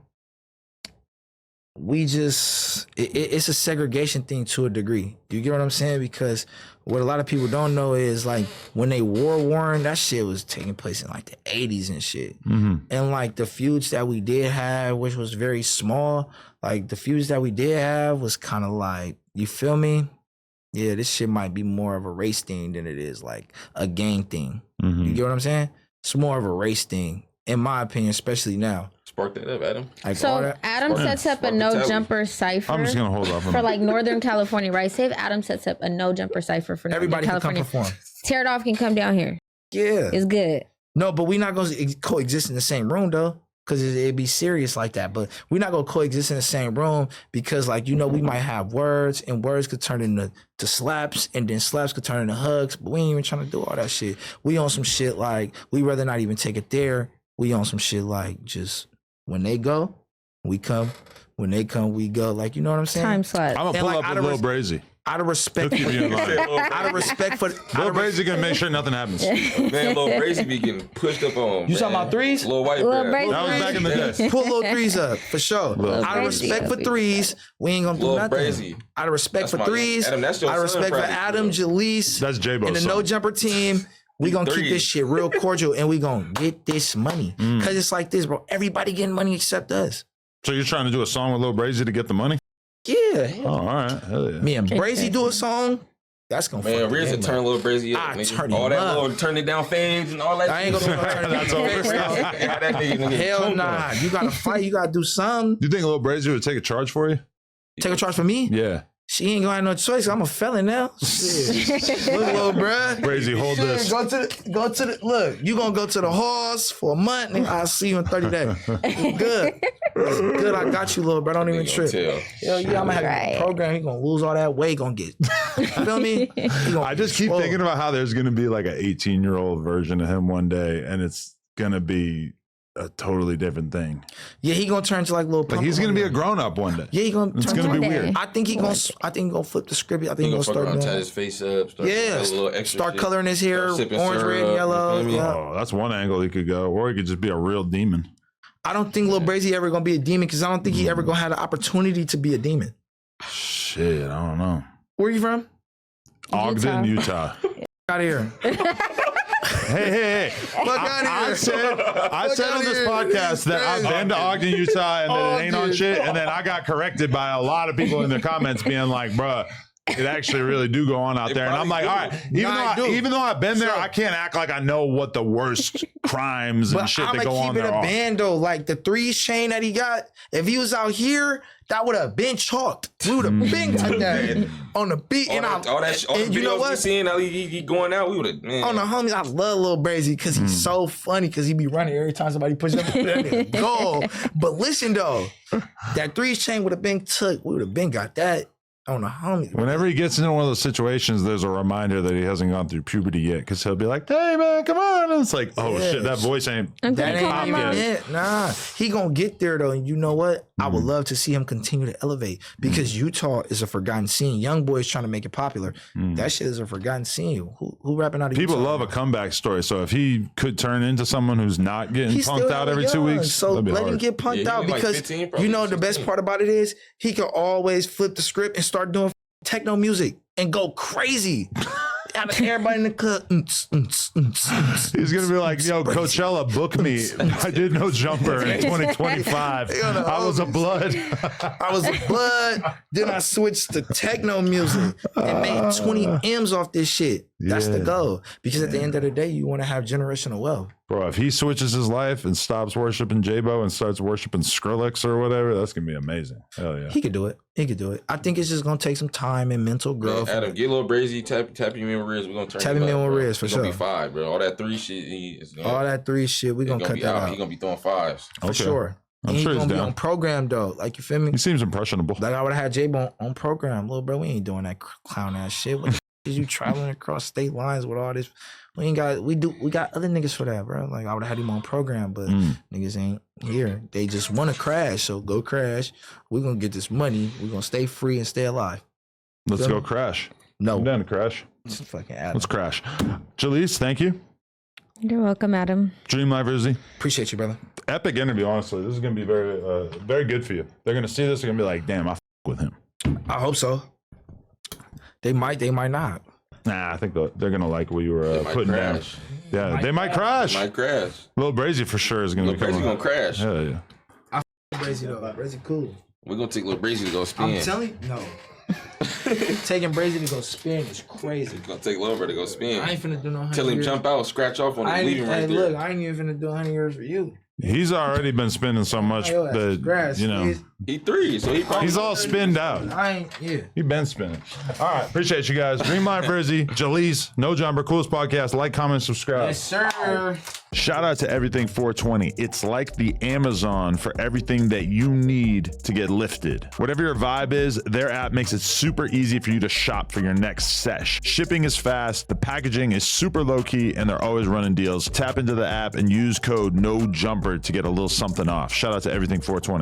we just, it's a segregation thing to a degree. You get what I'm saying? Because what a lot of people don't know is, like, when they warring, that shit was taking place in, like, the 80s and shit. And, like, the feuds that we did have, which was very small, like, the feuds that we did have was kind of like, you feel me? Yeah, this shit might be more of a race thing than it is like a gang thing. You get what I'm saying? It's more of a race thing, in my opinion, especially now. Spark that up, Adam. Like so Adam sets up a no jumper cipher. I'm just gonna hold off for like Northern California, right? Say if Adam sets up a no jumper cipher for everybody Northern can California. come perform. Tear It Off can come down here. Yeah, it's good. No, but we're not gonna coexist in the same room though. Because it'd be serious like that. But we're not going to coexist in the same room because, like, you know, we might have words and words could turn into slaps and then slaps could turn into hugs. But we ain't even trying to do all that shit. We on some shit like, we rather not even take it there. We on some shit like just when they go, we come. When they come, we go. Like, you know what I'm saying? Time slot. I'm going to pull up with Lil Brazy. Out of respect, for Lil Brazy gonna make sure nothing happens. Man, Lil Brazy be getting pushed up on. You talking about threes? Lil White. That was back in the day. Pull Lil threes up for sure. Out of respect for threes, we ain't gonna do nothing. Brazy. Out of respect for threes, out of respect for Adam, Jalise, that's Jaaybo and the No Jumper team. We gonna keep this shit real cordial and we gonna get this money. Cause it's like this, bro. Everybody getting money except us. So you're trying to do a song with Lil Brazy to get the money? Yeah. Oh, all right. Hell yeah. Me and Brazy do a song. That's gonna man, Rizzy turn Lil Brazy up. All that little turn it down fades and all that. I ain't gonna turn that's over. Hell nah. You gotta fight. You gotta do something. You think Lil Brazy would take a charge for you? Take a charge for me? Yeah. She ain't gonna have no choice. I'm a felon now. Shit. Look, little bruh. Brazy, hold this. Go to the look. You gonna go to the halls for a month and I'll see you in 30 days. It's good. It's good. I got you, little bro. Don't even trip. Hell yeah, I'm gonna have a program. He gonna lose all that weight. Gonna get. You feel me? I just keep thinking about how there's gonna be like an 18-year-old version of him one day, and it's gonna be a totally different thing. Yeah, he gonna turn to like little. Like he's gonna be a grown up one day. Yeah, he gonna. It's gonna be weird. I think he gonna flip the script. I think he gonna start doing. Tie his face up. Start coloring his hair orange, red, yellow. Oh, that's one angle he could go, or he could just be a real demon. I don't think Lil Brazy ever gonna be a demon because I don't think he ever gonna have the opportunity to be a demon. Shit, I don't know. Where are you from? Ogden, Utah. Out of here. Hey. Fuck out of here. I said on this podcast that I've been to Ogden, Utah, and that it ain't on shit. And then I got corrected by a lot of people in the comments being like, bruh, it actually really do go on out there. And I'm like, all right, even though I've been there, I can't act like I know what the worst crimes and shit that go on there are. But I'm keeping a band though. Like the 3s chain that he got, if he was out here, that would have been chalked. We would have been took that on the beat. All the you know videos what? we seeing how he going out, we would have, man. On the homies, I love Lil Brazy because he's so funny because he be running every time somebody pushes him. Goal. But listen though, that 3 chain would have been took. We would have been got that on the homies. Whenever he gets into one of those situations, there's a reminder that he hasn't gone through puberty yet because he'll be like, hey man, come on. And it's like, oh shit, that voice ain't. Okay, That come ain't on. even it. Nah, he gonna get there though. And you know what? I would love to see him continue to elevate because Utah is a forgotten scene. Young boys trying to make it popular. That shit is a forgotten scene. Who rapping out of People Utah? love a comeback story. So if he could turn into someone who's not getting He's punked still out hella every 2 young, weeks, so that'd be let him hard. get punked Yeah, out he like because 15, probably you know the best 16. part about it is he can always flip the script and start doing techno music and go crazy. Having everybody in the club. He's gonna be like, yo, Coachella, book me. I did No Jumper in 2025. I was a blood. I was a blood. Then I switched to techno music and made 20 M's off this shit. That's the Yeah. goal. Because at the end of the day, you want to have generational wealth. Bro, if he switches his life and stops worshiping Jaaybo and starts worshiping Skrillex or whatever, that's gonna be amazing. Hell yeah. He could do it. He could do it. I think it's just gonna take some time and mental growth. Adam, get Lil Brazy, tap him in with Riz. We're gonna turn Tap him him in up, with bro. Riz, for He gonna sure. be 5, bro. All that 3 shit, All that 3 shit, we gonna cut be that out. He gonna be throwing 5s. For Okay. sure. I'm And sure he's he's gonna be down. on program though. Like you feel me? He seems impressionable. Like I would have had Jaaybo on program. Little bro, we ain't doing that clown ass shit. What the is you traveling across state lines with all this? We ain't got we got other niggas for that, bro. Like I would have had him on program, but niggas ain't here. They just wanna crash. So go crash. We're gonna get this money. We're gonna stay free and stay alive. Let's Feel go me? crash. No. I'm down to crash. It's fucking Adam. Let's crash. Jalise, thank you. You're welcome, Adam. Dreamllife Rizzy. Appreciate you, brother. Epic interview, honestly. This is going to be very, very good for you. They're going to see this. They're going to be like, damn, I with him. I hope so. They might not. Nah, I think they're going to like what you were They might putting down. crash. Yeah, they might crash. Might crash. Lil Brazy for sure is going Lil to come Brazy on. gonna crash. Hell yeah. Brazy though. Brazy cool. We're gonna take Lil Brazy to go spin. I'm telling you, no. Taking Brazy to go spin is crazy. We're gonna take Lil Bro to go spin. I ain't finna do no 100 Tell him years. jump out, scratch off on I it, ain't, leave him right hey, there. look, I ain't even finna do 100 years for you. He's already been spending so much Yo, that's that, grass, you know, please. He 3, so he probably he's all spinned out. I ain't, yeah. He been spinning. All right. Appreciate you guys. Dreamllife Rizzy, Jalise, No Jumper, coolest podcast. Like, comment, subscribe. Yes, sir. Shout out to Everything 420. It's like the Amazon for everything that you need to get lifted. Whatever your vibe is, their app makes it super easy for you to shop for your next sesh. Shipping is fast, the packaging is super low key, and they're always running deals. Tap into the app and use code NOJUMPER to get a little something off. Shout out to Everything 420.